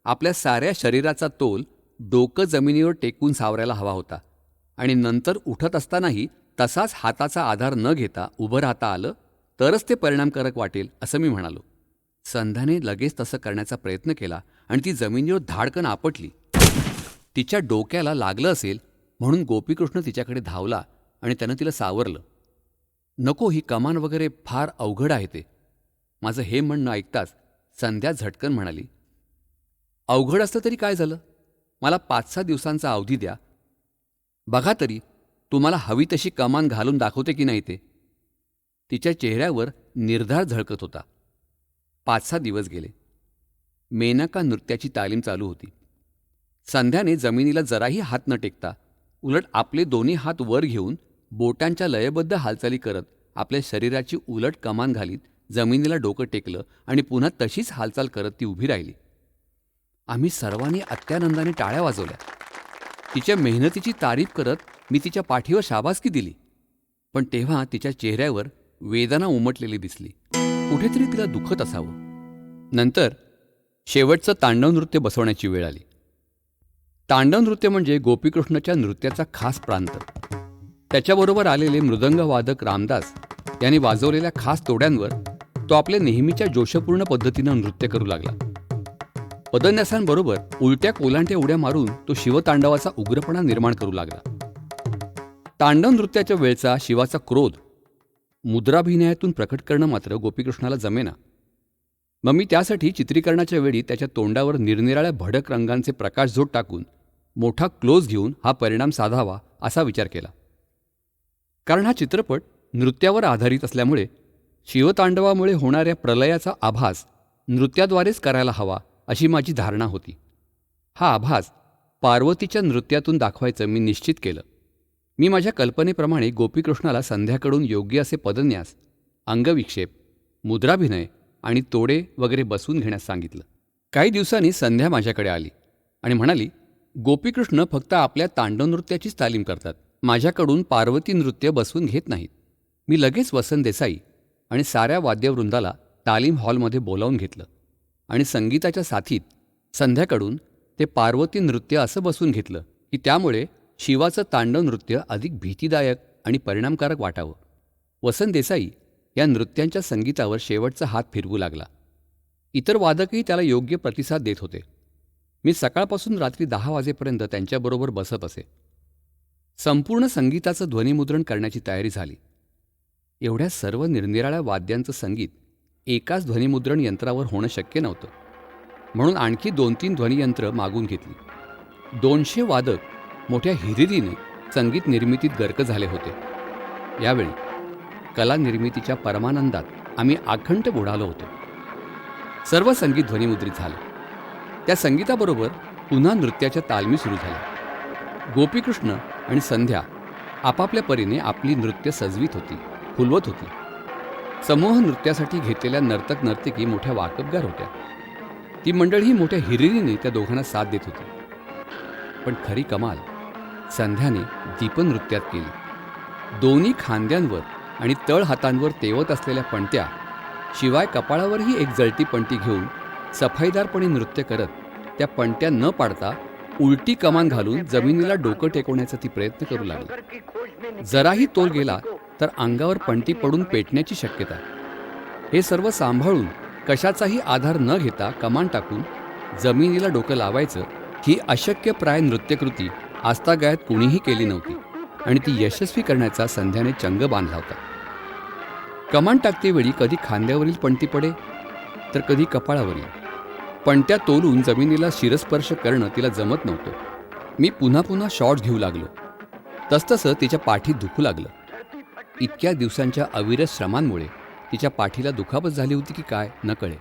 आपल्या साऱ्या शरीराचा तोल डोकं जमिनीवर टेकून सावरायला हवा होता आणि नंतर उठत असतानाही तसाच हाताचा आधार न घेता उभं राहता आलं तरच ते परिणामकारक वाटेल असं मी म्हणालो. संध्याने लगेच तसं करण्याचा प्रयत्न केला आणि ती जमिनीवर धाडकन आपटली. तिच्या डोक्याला लागलं असेल म्हणून गोपीकृष्ण तिच्याकडे धावला आणि त्यानं तिला सावरलं. नको, ही कमान वगैरे फार अवघड आहे ते. माझं हे म्हणणं ऐकताच संध्या झटकन म्हणाली, अवघड असलं तरी काय झालं, मला 5-6 दिवसांचा अवधी द्या. बघा तरी तुम्हाला हवी तशी कमान घालून दाखवते की नाही ते. तिच्या चेहऱ्यावर निर्धार झळकत होता. 5-6 दिवस गेले. मेनका नृत्याची तालीम चालू होती. संध्याने जमिनीला जराही हात न टेकता उलट आपले दोन्ही हात वर घेऊन बोटांच्या लयबद्ध हालचाली करत आपल्या शरीराची उलट कमान घालीत जमिनीला डोकं टेकलं आणि पुन्हा तशीच हालचाल करत ती उभी राहिली. आम्ही सर्वांनी अत्यानंदाने टाळ्या वाजवल्या. तिच्या मेहनतीची तारीफ करत मी तिच्या पाठीवर शाबासकी दिली. पण तेव्हा तिच्या चेहऱ्यावर वेदना उमटलेली दिसली. कुठेतरी तिला दुखत असावं. नंतर शेवटचं तांडव नृत्य बसवण्याची वेळ आली. तांडव नृत्य म्हणजे गोपीकृष्णाच्या नृत्याचा खास प्रांत. त्याच्याबरोबर आलेले मृदंगवादक रामदास यांनी वाजवलेल्या खास तोड्यांवर तो आपल्या नेहमीच्या जोशपूर्ण पद्धतीनं नृत्य करू लागला. पदन्यासांबरोबर उलट्या कोलांट्या उड्या मारून तो शिवतांडवाचा उग्रपणा निर्माण करू लागला. तांडव नृत्याच्या वेळचा शिवाचा क्रोध मुद्राभिनयातून प्रकट करणं मात्र गोपीकृष्णाला जमेना. मग मी त्यासाठी चित्रीकरणाच्या वेळी त्याच्या तोंडावर निरनिराळ्या भडक रंगांचे प्रकाशझोत टाकून मोठा क्लोज घेऊन हा परिणाम साधावा असा विचार केला. कारण हा चित्रपट नृत्यावर आधारित असल्यामुळे शिवतांडवामुळे होणाऱ्या प्रलयाचा आभास नृत्याद्वारेच करायला हवा अशी माझी धारणा होती. हा आभास पार्वतीच्या नृत्यातून दाखवायचं मी निश्चित केलं. मी माझ्या कल्पनेप्रमाणे गोपीकृष्णाला संध्याकडून योग्य असे पदन्यास, अंगविक्षेप, मुद्राभिनय आणि तोडे वगैरे बसवून घेण्यास सांगितलं. काही दिवसांनी संध्या माझ्याकडे आली आणि म्हणाली, गोपीकृष्ण फक्त आपल्या तांडव नृत्याचीच तालीम करतात, माझ्याकडून पार्वती नृत्य बसवून घेत नाहीत. मी लगेच वसंत देसाई आणि साऱ्या वाद्यवृंदाला तालीम हॉलमध्ये बोलावून घेतलं आणि संगीताच्या साथीत संध्याकडून ते पार्वती नृत्य असं बसवून घेतलं की त्यामुळे शिवाचं तांडव नृत्य अधिक भीतीदायक आणि परिणामकारक वाटावं. वसंत देसाई या नृत्यांच्या संगीतावर शेवटचा हात फिरवू लागला. इतर वादकही त्याला योग्य प्रतिसाद देत होते. मी सकाळपासून रात्री 10 वाजेपर्यंत त्यांच्याबरोबर बसत असे. संपूर्ण संगीताचं ध्वनिमुद्रण करण्याची तयारी झाली. एवढ्या सर्व निरनिराळ्या वाद्यांचं संगीत एकाच ध्वनिमुद्रण यंत्रावर होणं शक्य नव्हतं. म्हणून आणखी 2-3 ध्वनियंत्र मागून घेतली. 200 वादक मोठ्या हिरिरीने संगीत निर्मितीत गर्क झाले होते. यावेळी कला निर्मितीच्या परमानंदात आम्ही आखंड बुडालो होतो. सर्व संगीत ध्वनिमुद्रित झालं. त्या संगीताबरोबर पुन्हा नृत्याच्या तालमी सुरू झाल्या. गोपीकृष्ण आणि संध्या आपापल्या परीने आपली नृत्य सजवीत होती, फुलवत होती. समूह नृत्यासाठी घेतलेल्या नर्तक नर्तकी मोठ्या वाकबगार होत्या. ती मंडळी मोठ्या हिरिरीने त्या दोघांना साथ देत होती. पण खरी कमाल संध्याने दीपनृत्यात केली. दोन्ही खांद्यांवर आणि तळ हातांवर तेवत असलेल्या पणत्या, शिवाय कपाळावरही एक जळती पणती घेऊन सफाईदारपणे नृत्य करत त्या पणत्या न पाडता उलटी कमान घालून जमिनीला डोकं टेकवण्याचा ती प्रयत्न करू लागली. जराही तोल गेला तर अंगावर पणती पडून पेटण्याची शक्यता. हे सर्व सांभाळून कशाचाही आधार न घेता कमान टाकून जमिनीला डोकं लावायचं ही अशक्यप्राय नृत्यकृती आजतागायत कुणीही केली नव्हती आणि ती यशस्वी करण्याचा संध्याने चंग बांधला होता. कमान टाकतेवेळी कधी खांद्यावरील पणती पडे तर कधी कपाळावरील. पणत्या तोलून जमिनीला शिरस्पर्श करणं तिला जमत नव्हतं. मी पुन्हा पुन्हा शॉट्स घेऊ लागलो. तसतसं तिच्या पाठीत दुखू लागलं. इतक्या दिवसांच्या अविरत श्रमांमुळे तिच्या पाठीला दुखापत झाली होती की काय न कळे.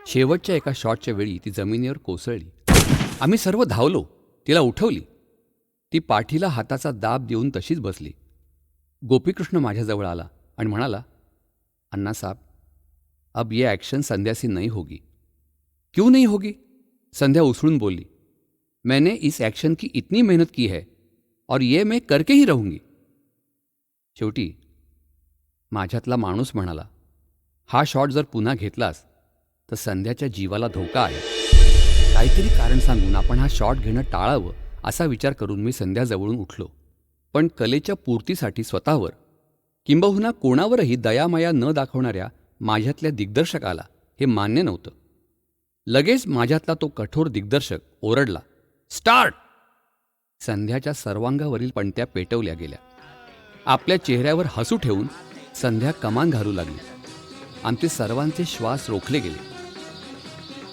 शेवटच्या एका शॉटच्या वेळी ती जमिनीवर कोसळली. आम्ही सर्व धावलो. तिला उठवली. ती पाठीला हाताचा दाब देऊन तशीच बसली. गोपीकृष्ण माझ्याजवळ आला आणि म्हणाला, अन्ना साहब, अब ये ॲक्शन संध्या से नहीं होगी. क्यों नहीं होगी? संध्या उसळून बोलली, मैंने इस ॲक्शन की इतनी मेहनत की है और ये मैं करके ही रहूंगी. शेवटी माझ्यातला माणूस म्हणाला, हा शॉट जर पुन्हा घेतलास तर संध्याच्या जीवाला धोका आहे. काहीतरी कारण सांगून आपण हा शॉट घेणं टाळावं असा विचार करून मी संध्याजवळून उठलो. पण कलेच्या पूर्तीसाठी स्वतःवर किंबहुना कोणावरही दयामाया न दाखवणाऱ्या माझ्यातल्या दिग्दर्शकाला हे मान्य नव्हतं. लगेच माझ्यातला तो कठोर दिग्दर्शक ओरडला, स्टार्ट! संध्याच्या सर्वांगावरील पणत्या पेटवल्या गेल्या. आपल्या चेहऱ्यावर हसू ठेवून संध्या कमान घालू लागली. आमचे सर्वांचे श्वास रोखले गेले.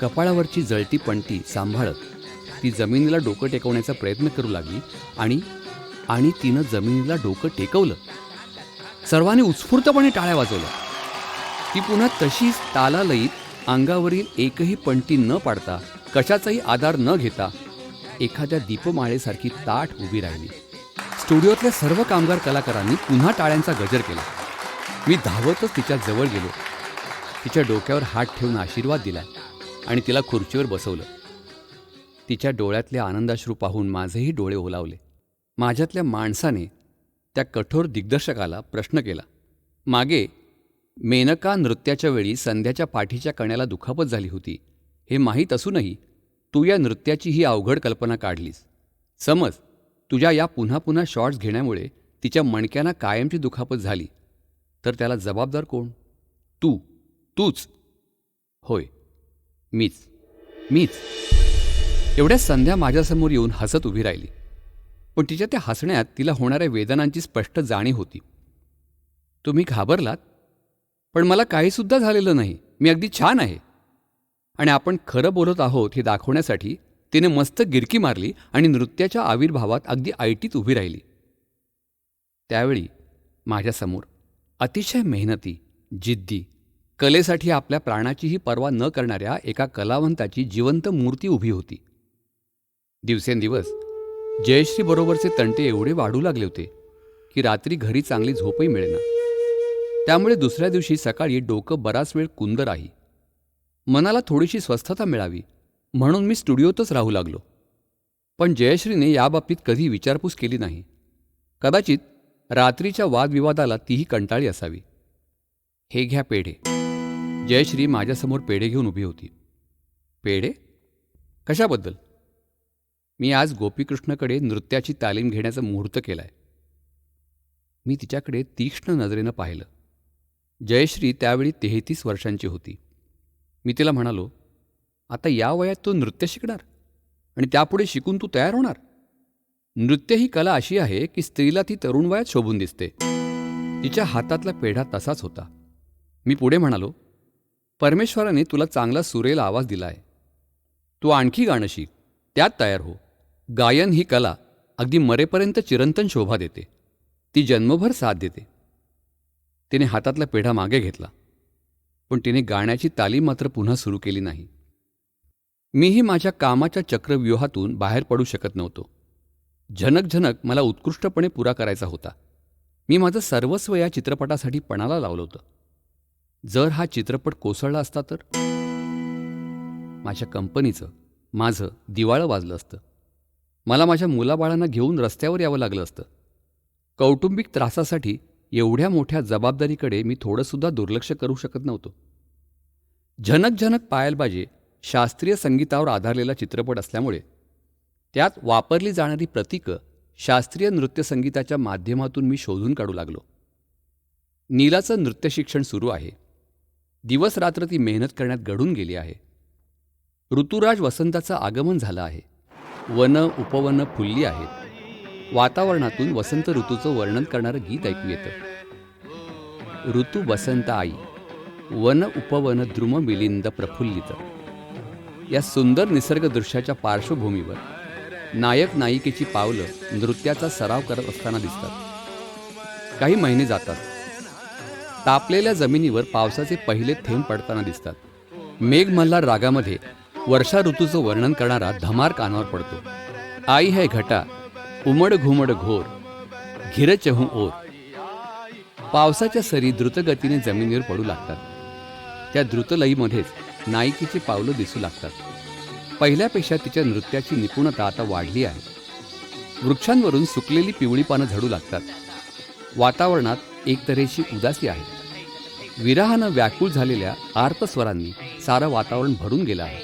कपाळावरची जळती पणती सांभाळत ती जमिनीला डोकं टेकवण्याचा प्रयत्न करू लागली आणि तिनं जमिनीला डोकं टेकवलं. सर्वांनी उत्स्फूर्तपणे टाळ्या वाजवल्या. ती पुन्हा तशीच तालालयीत अंगावरील एकही पणती न पाडता, कशाचाही आधार न घेता एखाद्या दीपमाळेसारखी ताठ उभी राहिली. स्टुडिओतल्या सर्व कामगार कलाकारांनी पुन्हा टाळ्यांचा गजर केला. मी धावतच तिच्या जवळ गेलो. तिच्या डोक्यावर हात ठेवून आशीर्वाद दिला आणि तिला खुर्चीवर बसवलं. तिच्या डोळ्यातले आनंदाश्रू पाहून माझेही डोळे ओलावले. माझ्यातल्या माणसाने त्या कठोर दिग्दर्शकाला प्रश्न केला, मागे मेनका नृत्याच्या वेळी संध्याच्या पाठीच्या कण्याला दुखापत झाली होती हे माहीत असूनही तू या नृत्याची ही अवघड कल्पना काढलीस. समज तुझ्या या पुन्हा पुन्हा शॉट्स घेण्यामुळे तिच्या मणक्यांना कायमची दुखापत झाली तर त्याला जबाबदार कोण? तूच. होय, मीच. एवढ्याच संध्या माझ्यासमोर येऊन हसत उभी राहिली. पण तिच्या त्या हसण्यात तिला होणाऱ्या वेदनांची स्पष्ट जाणीव होती. तुम्ही घाबरलात, पण मला काहीसुद्धा झालेलं नाही. मी अगदी छान आहे. आणि आपण खरं बोलत आहोत हे दाखवण्यासाठी तिने मस्त गिरकी मारली आणि नृत्याच्या आविर्भावात अगदी ऐटीत उभी राहिली. त्यावेळी माझ्यासमोर अतिशय मेहनती, जिद्दी, कलेसाठी आपल्या प्राणाचीही पर्वा न करणाऱ्या एका कलावंताची जिवंत मूर्ती उभी होती. दिवसेंदिवस जयश्रीबरोबरचे तंटे एवढे वाढू लागले होते की रात्री घरी चांगली झोपही मिळेना. त्यामुळे दुसऱ्या दिवशी सकाळी डोकं बराच वेळ कुंद राही. मनाला थोडीशी स्वस्थता मिळावी म्हणून मी स्टुडिओतच राहू लागलो. पण जयश्रीने याबाबतीत कधी विचारपूस केली नाही. कदाचित रात्रीच्या वादविवादाला तीही कंटाळी असावी. हे घ्या पेढे. जयश्री माझ्यासमोर पेढे घेऊन उभी होती. पेढे? कशाबद्दल? मी आज गोपीकृष्णकडे नृत्याची तालीम घेण्याचा मुहूर्त केलाय. मी तिच्याकडे तीक्ष्ण नजरेनं पाहिलं. जयश्री त्यावेळी 33 वर्षांची होती. मी तिला म्हणालो, आता या वयात तो नृत्य शिकणार आणि त्यापुढे शिकून तू तयार होणार? नृत्य ही कला अशी आहे की स्त्रीला ती तरुण वयात शोभून दिसते. तिच्या हातातला पेढा तसाच होता. मी पुढे म्हणालो, परमेश्वराने तुला चांगला सुरेल आवाज दिला आहे. तू आणखी गाणं शिक, त्यात तयार हो. गायन ही कला अगदी मरेपर्यंत चिरंतन शोभा देते. ती जन्मभर साथ देते. तिने हातातला पेढा मागे घेतला, पण तिने गाण्याची तालीम मात्र पुन्हा सुरू केली नाही. मीही माझ्या कामाच्या चक्रव्यूहातून बाहेर पडू शकत नव्हतो. झनक झनक मला उत्कृष्टपणे पुरा करायचा होता. मी माझं सर्वस्व या चित्रपटासाठी पणाला लावलं होतं. जर हा चित्रपट कोसळला असता तर माझ्या कंपनीचं, माझं दिवाळं वाजलं असतं. मला माझ्या मुलाबाळांना घेऊन रस्त्यावर यावं लागलं असतं. कौटुंबिक त्रासासाठी एवढ्या मोठ्या जबाबदारीकडे मी थोडंसुद्धा दुर्लक्ष करू शकत नव्हतो. झनक झनक पायलबाजी शास्त्रीय संगीतावर आधारलेला चित्रपट असल्यामुळे त्यात वापरली जाणारी प्रतीकं शास्त्रीय नृत्यसंगीताच्या माध्यमातून मी शोधून काढू लागलो. नीलाचं नृत्य शिक्षण सुरू आहे. दिवसरात्र ती मेहनत करण्यात गढून गेली आहे. ऋतुराज वसंताचं आगमन झालं आहे. वन उपवन फुलली आहेत. वातावरणातून वसंत ऋतूचं वर्णन करणारं गीत ऐकू येतं. ऋतू वसंत आई, वन उपवन द्रुम मिलिंद प्रफुल्लित. या सुंदर निसर्ग दृश्याच्या पार्श्वभूमीवर नायक नायिकेची पावलं नृत्याचा सराव करत असताना दिसतात. काही महिने जातात. तापलेल्या जमिनीवर पावसाचे पहिले थेंब पडताना दिसतात. मेघमल्हार रागामध्ये वर्षा ऋतूचं वर्णन करणारा धमार कानावर पडतो. आई है घटा, उमड घुमड घोर, घिर चहू ओर. पावसाच्या सरी द्रुतगतीने जमिनीवर पडू लागतात. त्या द्रुतलयीमध्येच नायिकेची पावलं दिसू लागतात. पहिल्यापेक्षा तिच्या नृत्याची निपुणता आता वाढली आहे. वृक्षांवरून सुकलेली पिवळी पानं झडू लागतात. वातावरणात एक तऱ्हेची उदासी आहे. विरहानं व्याकुळ झालेल्या आर्तस्वरांनी सारं वातावरण भरून गेलं आहे.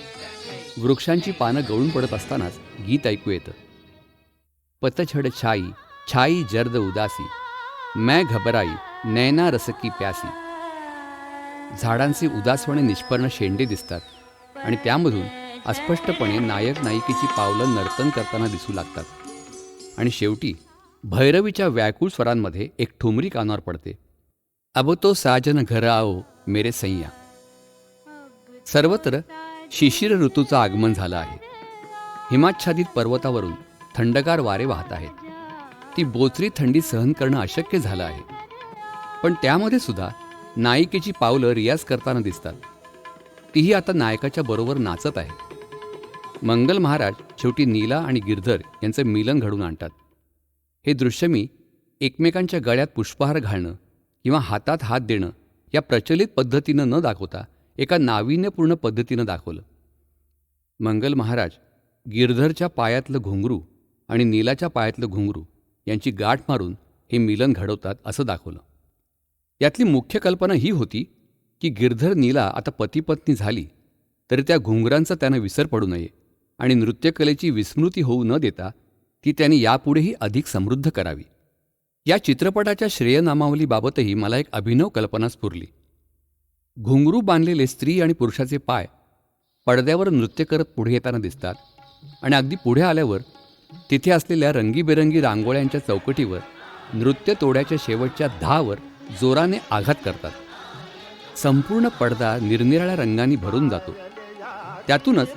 वृक्षांची पानं गळून पडत असतानाच गीत ऐकू येतं. पतझड छाई, छाई जर्द उदासी, मैं घबराई नैना रसकी प्यासी. झाडांचे उदासपणे निष्पर्ण शेंडे दिसतात आणि त्यामधून अस्पष्टपणे नायक नायिकेची पावलं नर्तन करताना दिसू लागतात. आणि शेवटी भैरवीच्या व्याकुळ स्वरांमध्ये एक ठुमरी कानावर पडते. अब तो साजन घर आओ मेरे सैया. सर्वत्र शिशिर ऋतूचं आगमन झालं आहे. हिमाच्छादित पर्वतावरून थंडगार वारे वाहत आहेत. ती बोचरी थंडी सहन करणं अशक्य झालं आहे. पण त्यामध्ये सुद्धा नायिकेची पावलं रियाज करताना दिसतात. तीही आता नायकाच्या बरोबर नाचत आहे. मंगल महाराज शेवटी नीला आणि गिरधर यांचं मिलन घडवून आणतात. हे दृश्य मी एकमेकांच्या गळ्यात पुष्पहार घालणं किंवा हातात हात देणं या प्रचलित पद्धतीनं न दाखवता एका नाविन्यपूर्ण पद्धतीनं दाखवलं. मंगल महाराज गिरधरच्या पायातलं घुंगरू आणि नीलाच्या पायातलं घुंगरू यांची गाठ मारून हे मिलन घडवतात असं दाखवलं. यातली मुख्य कल्पना ही होती की गिरधर नीला आता पतीपत्नी झाली तरी त्या घुंगरांचा त्यानं विसर पडू नये आणि नृत्यकलेची विस्मृती होऊ न देता ती त्यांनी यापुढेही अधिक समृद्ध करावी. या चित्रपटाच्या श्रेयनामावलीबाबतही मला एक अभिनव कल्पना स्फुरली. घुंगरू बांधलेले स्त्री आणि पुरुषाचे पाय पडद्यावर नृत्य करत पुढे येताना दिसतात आणि अगदी पुढे आल्यावर तिथे असलेल्या रंगीबेरंगी रांगोळ्यांच्या चौकटीवर नृत्य तोड्याच्या शेवटच्या 10 जोराने आघात करतात. संपूर्ण पडदा निरनिराळ्या रंगांनी भरून जातो. त्यातूनच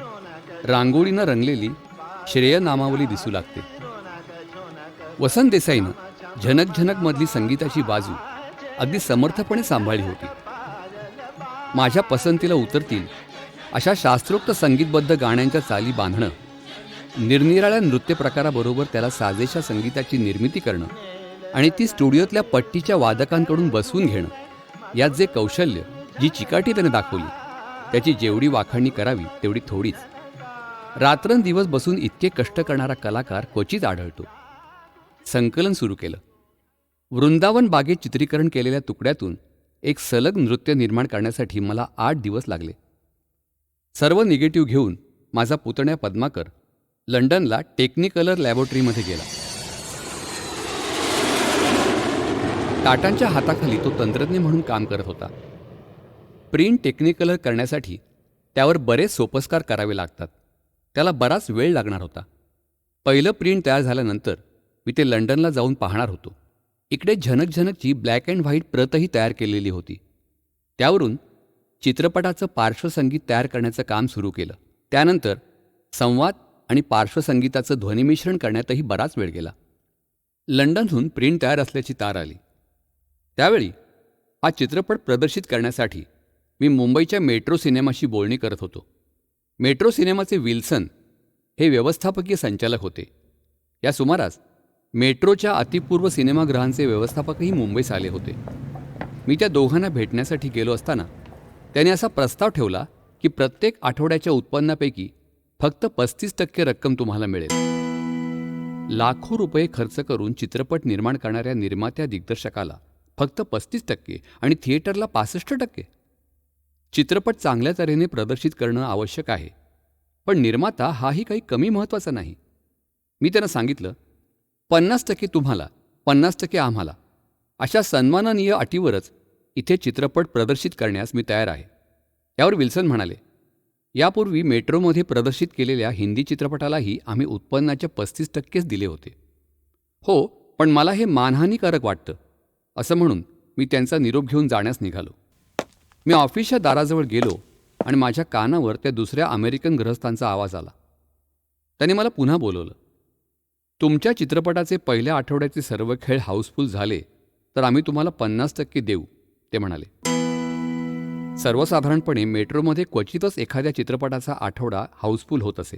रांगोळीनं रंगलेली श्रेयनामावली दिसू लागते. वसंत देसाईनं झनक झनकमधली संगीताची बाजू अगदी समर्थपणे सांभाळली होती. माझ्या पसंतीला उतरतील अशा शास्त्रोक्त संगीतबद्ध गाण्यांच्या चाली बांधणं, निरनिराळ्या नृत्य प्रकाराबरोबर त्याला साजेशा संगीताची निर्मिती करणं आणि ती स्टुडिओतल्या पट्टीच्या वादकांकडून बसवून घेणं, यात जे कौशल्य, जी चिकाटी त्याने दाखवली त्याची जेवढी वाखाणणी करावी तेवढी थोडीच. रात्रंदिवस बसून इतके कष्ट करणारा कलाकार क्वचित आढळतो. संकलन सुरू केलं. वृंदावन बागेत चित्रीकरण केलेल्या तुकड्यातून एक सलग नृत्य निर्माण करण्यासाठी मला 8 दिवस लागले. सर्व निगेटिव्ह घेऊन माझा पुतण्या पद्माकर लंडनला टेक्निकलर लॅबोरेटरीमध्ये गेला. टाटांच्या हाताखाली तो तंत्रज्ञ म्हणून काम करत होता. प्रिंट टेक्निकलर करण्यासाठी त्यावर बरेच सोपस्कार करावे लागतात. त्याला बराच वेळ लागणार होता. पहिलं प्रिंट तयार झाल्यानंतर मी ते लंडनला जाऊन पाहणार होतो. इकडे झनक झनकची ब्लॅक अँड व्हाईट प्रतही तयार केलेली होती. त्यावरून चित्रपटाचं पार्श्वसंगीत तयार करण्याचं काम सुरू केलं. त्यानंतर संवाद आणि पार्श्वसंगीताचं ध्वनिमिश्रण करण्यातही बराच वेळ गेला. लंडनहून प्रिंट तयार असल्याची तार आली. त्यावेळी हा चित्रपट प्रदर्शित करण्यासाठी मी मुंबईच्या मेट्रो सिनेमाशी बोलणी करत होतो. मेट्रो सिनेमाचे विल्सन हे व्यवस्थापकीय संचालक होते. या सुमारास मेट्रोच्या अतिपूर्व सिनेमागृहांचे व्यवस्थापकही मुंबईस आले होते. मी त्या दोघांना भेटण्यासाठी गेलो असताना त्याने असा प्रस्ताव ठेवला की प्रत्येक आठवड्याच्या उत्पन्नापैकी फक्त 35% रक्कम तुम्हाला मिळेल. लाखो रुपये खर्च करून चित्रपट निर्माण करणाऱ्या निर्मात्या दिग्दर्शकाला फक्त 35% आणि थिएटरला 65%. चित्रपट चांगल्या तऱ्हेने प्रदर्शित करणं आवश्यक आहे, पण निर्माता हाही काही कमी महत्त्वाचा नाही. मी त्यांना सांगितलं, 50% तुम्हाला, 50% आम्हाला, अशा सन्माननीय अटीवरच इथे चित्रपट प्रदर्शित करण्यास मी तयार आहे. यावर विल्सन म्हणाले, यापूर्वी मेट्रोमध्ये प्रदर्शित केलेल्या हिंदी चित्रपटालाही आम्ही उत्पन्नाच्या 35%च दिले होते. हो, पण मला हे मानहानीकारक वाटतं असं म्हणून मी त्यांचा निरोप घेऊन जाण्यास निघालो. मी ऑफिसच्या दाराजवळ गेलो आणि माझ्या कानावर त्या दुसऱ्या अमेरिकन गृहस्थांचा आवाज आला. त्याने मला पुन्हा बोलवलं. तुमच्या चित्रपटाचे पहिल्या आठवड्याचे सर्व खेळ हाऊसफुल झाले तर आम्ही तुम्हाला 50% देऊ, ते म्हणाले. सर्वसाधारणपणे मेट्रोमध्ये क्वचितच एखाद्या चित्रपटाचा आठवडा हाऊसफुल होत असे.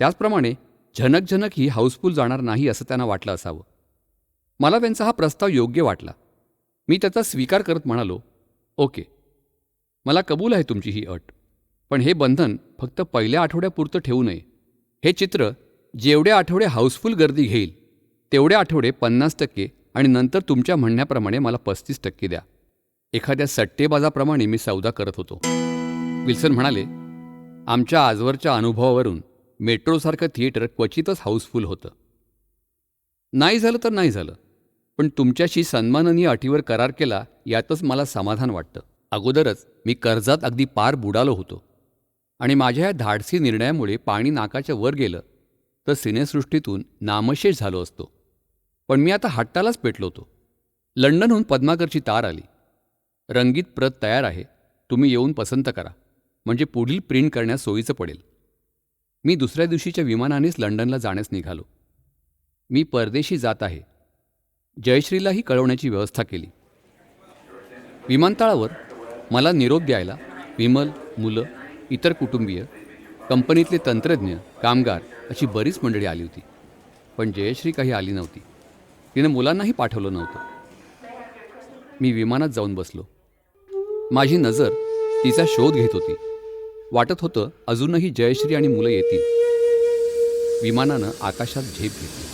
त्याचप्रमाणे झनक झनक ही हाऊसफुल जाणार नाही असं त्यांना वाटलं असावं. मला त्यांचा हा प्रस्ताव योग्य वाटला. मी त्याचा स्वीकार करत म्हणालो, ओके, मला कबूल आहे तुमची ही अट, पण हे बंधन फक्त पहिल्या आठवड्यापुरतं ठेवू नये. हे चित्र जेवढे आठवडे हाऊसफुल गर्दी घेईल तेवढे आठवडे 50% आणि नंतर तुमच्या म्हणण्याप्रमाणे मला 35% द्या. एखाद्या सट्टेबाजाप्रमाणे मी सौदा करत होतो. विल्सन म्हणाले, आमच्या आजवरच्या अनुभवावरून मेट्रोसारखं थिएटर क्वचितच हाऊसफुल होतं. नाही झालं तर नाही झालं, पण तुमच्याशी सन्माननीय अटीवर करार केला यातच मला समाधान वाटतं. अगोदरच मी कर्जात अगदी पार बुडालो होतो आणि माझ्या या धाडसी निर्णयामुळे पाणी नाकाच्या वर गेलं तर सिनेसृष्टीतून नामशेष झालो असतो. पण मी आता हट्टालाच पेटलो होतो. लंडनहून पद्माकरची तार आली. रंगीत प्रत तयार आहे, तुम्ही येऊन पसंत करा, म्हणजे पुढील प्रिंट करण्यास सोयीचं पडेल. मी दुसऱ्या दिवशीच्या विमानानेच लंडनला जाण्यास निघालो. मी परदेशी जात आहे. जयश्रीलाही कळवण्याची व्यवस्था केली. विमानतळावर मला निरोप द्यायला विमल, मुलं, इतर कुटुंबीय, कंपनीतले तंत्रज्ञ, कामगार अशी बरीच मंडळी आली होती. पण जयश्री काही आली नव्हती. तिनं मुलांनाही पाठवलं नव्हतं. मी विमानात जाऊन बसलो. माझी नजर तिचा शोध घेत होती. वाटत होतं अजूनही जयश्री आणि मुलं येतील. विमानानं आकाशात झेप घेतली.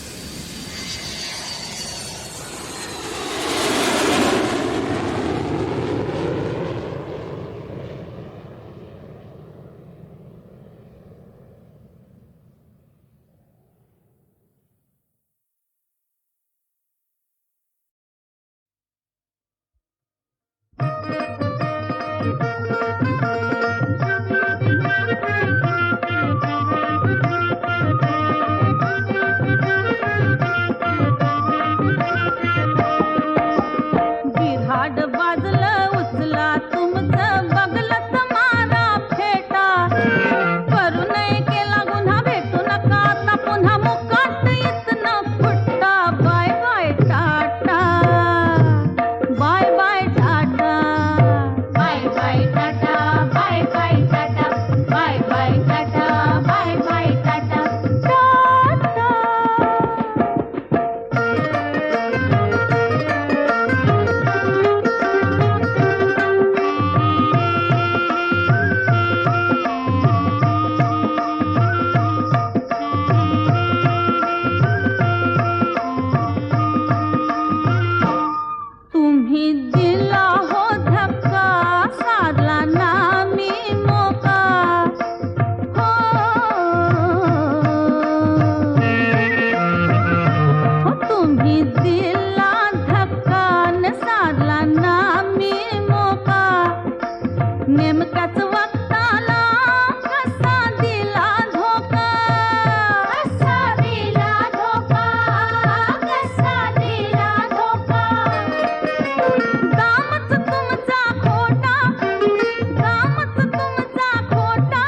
बिघाड बाजलं उचला तुमचं बगलत मारा फेटा करू नये केला गुन्हा भेटू नका आता पुन्हा मुकात येत न फुट्टा bye bye tata bye bye tata bye bye tata bye bye tata bye bye tata bye bye tata tata तुम्ही दिला हो धक्का साधला ना मी मोका हो तुम्ही दिला धक्का न साधला ना मी मोका नेमकाच वक्ताला कसा दिला धोका कसा दिला धोका कसा दिला धोका कामच तुमचा खोटा कामच तुमचा खोटा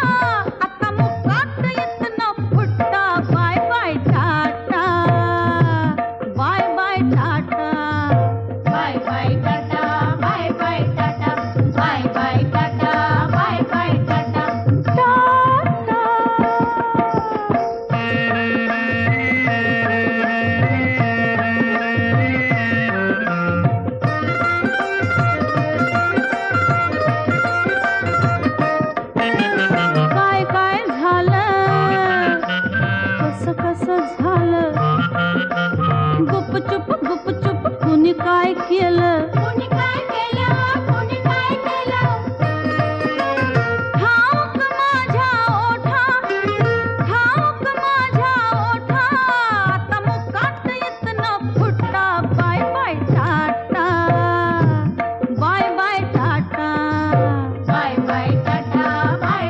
आता मुकात येत न फुट्टा bye bye tata bye bye tata bye bye tata bye bye tata bye bye tata bye bye tata tata काय काय झालं कसं कसं झालं गुपचुप गुपचुप कुणी काय केलं कुणी काय केलं कुणी काय केलं ठाऊक माझ्या ओठा ठाऊक माझ्या ओठा आता मुकात येत न फुट्टा bye bye tata bye bye tata bye bye tata bye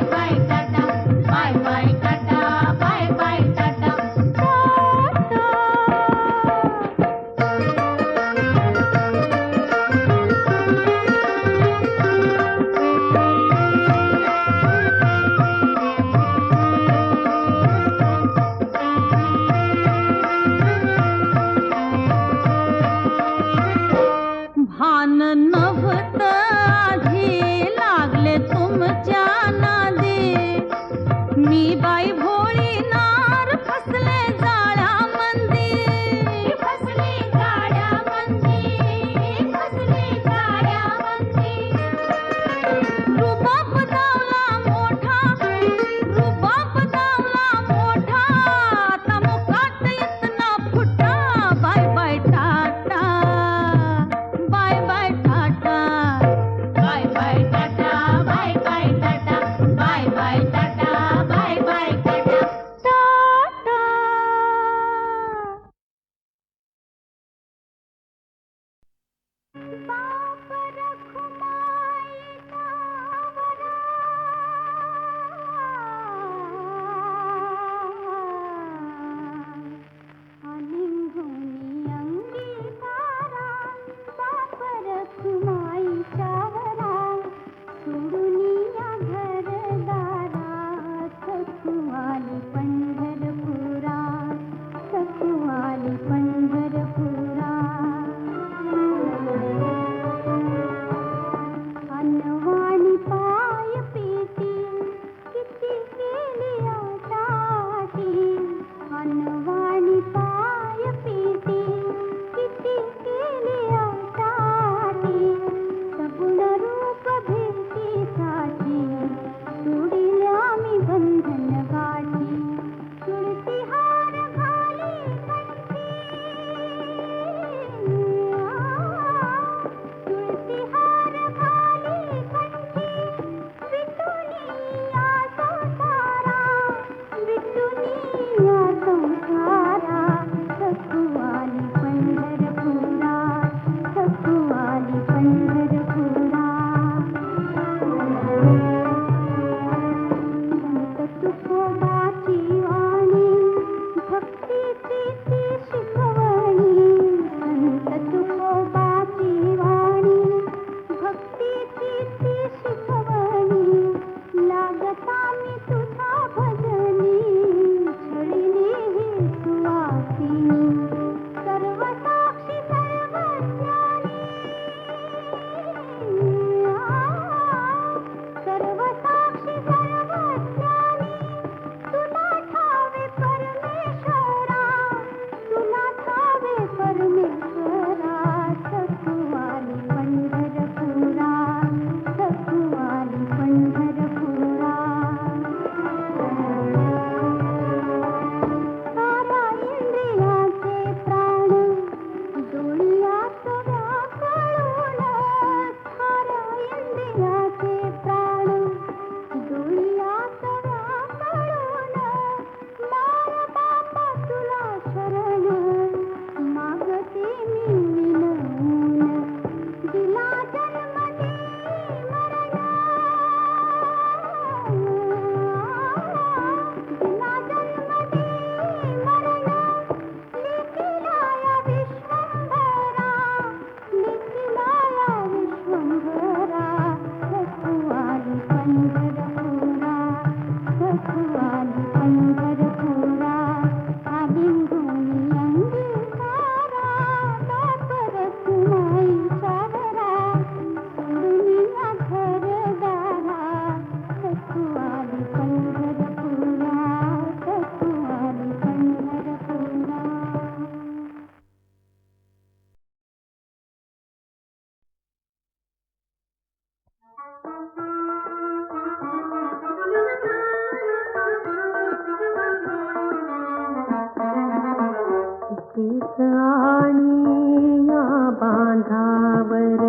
अशीच आणि या बांधावर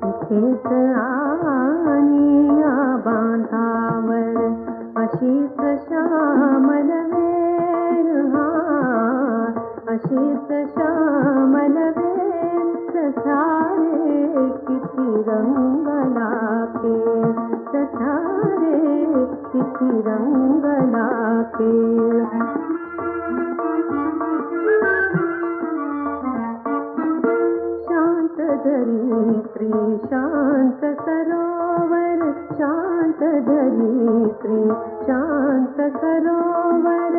इथेच आणि या बांधावर अशीच श्यामल वेळ अशीच श्यामल वेळ ससारे किती रंगला खेळ ससारे किती रंगला खेळ शांत धरित्री शांत सरोवर शांत धरित्री शांत सरोवर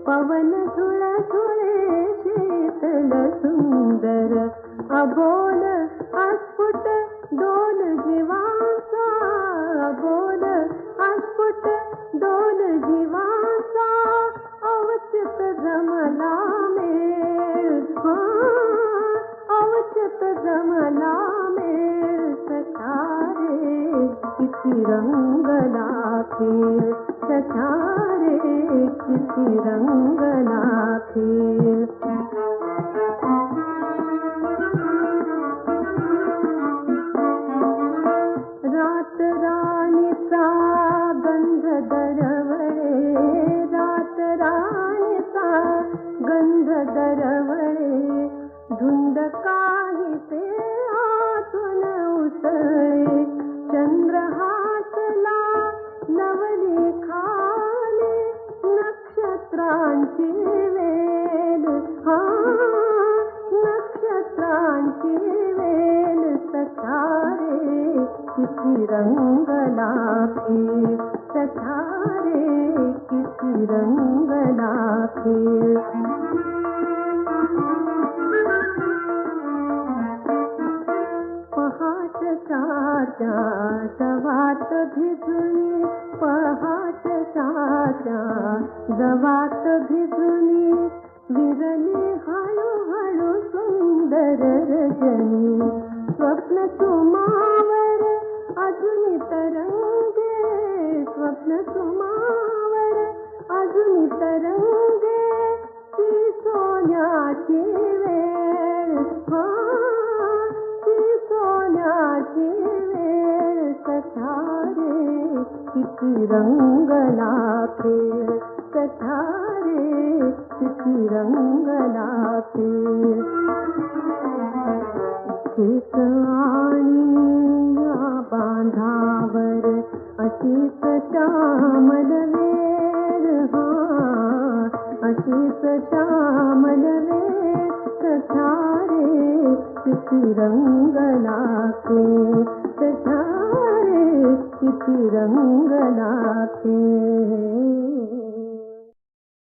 पवन झुळ झुळे शीतल सुंदर अबोल अस्फुट डोल जीवांचा अबोल अस्फुट डोल जीवांचा अवचित जमला मेळ अवचित जमला मेळ सखारे किती रंगला खेळ सखारे किती रंगला खेळ रात राणीचा गंध दरवळे रात राणीचा गंध दरवळे धुंद काही ते आतून उसळे चंद्र हासला नवली खाली नक्षत्रांची वेल नक्षत्रांची वेल सखारे किती रंगला खेळ सखारे किती रंगला खेळ पहाटच्या दवात भिजली पहाटच्या दवात भिजली विरली हळूहळू सुंदर रजनी स्वप्न सुमावर अजून तरंगे स्वप्न सुमावर अजून तरंगे ती सोन्याची वेळ ती सोन्याची वेळ सखारे किती रंगला खेळ सखारे किती रंगला खेळ इथेच आणि या बांधावर अशीच श्यामल वेळ अशीच श्यामल वेळ सखारे किती रंगला खेळ सखारे किती रंगला खेळ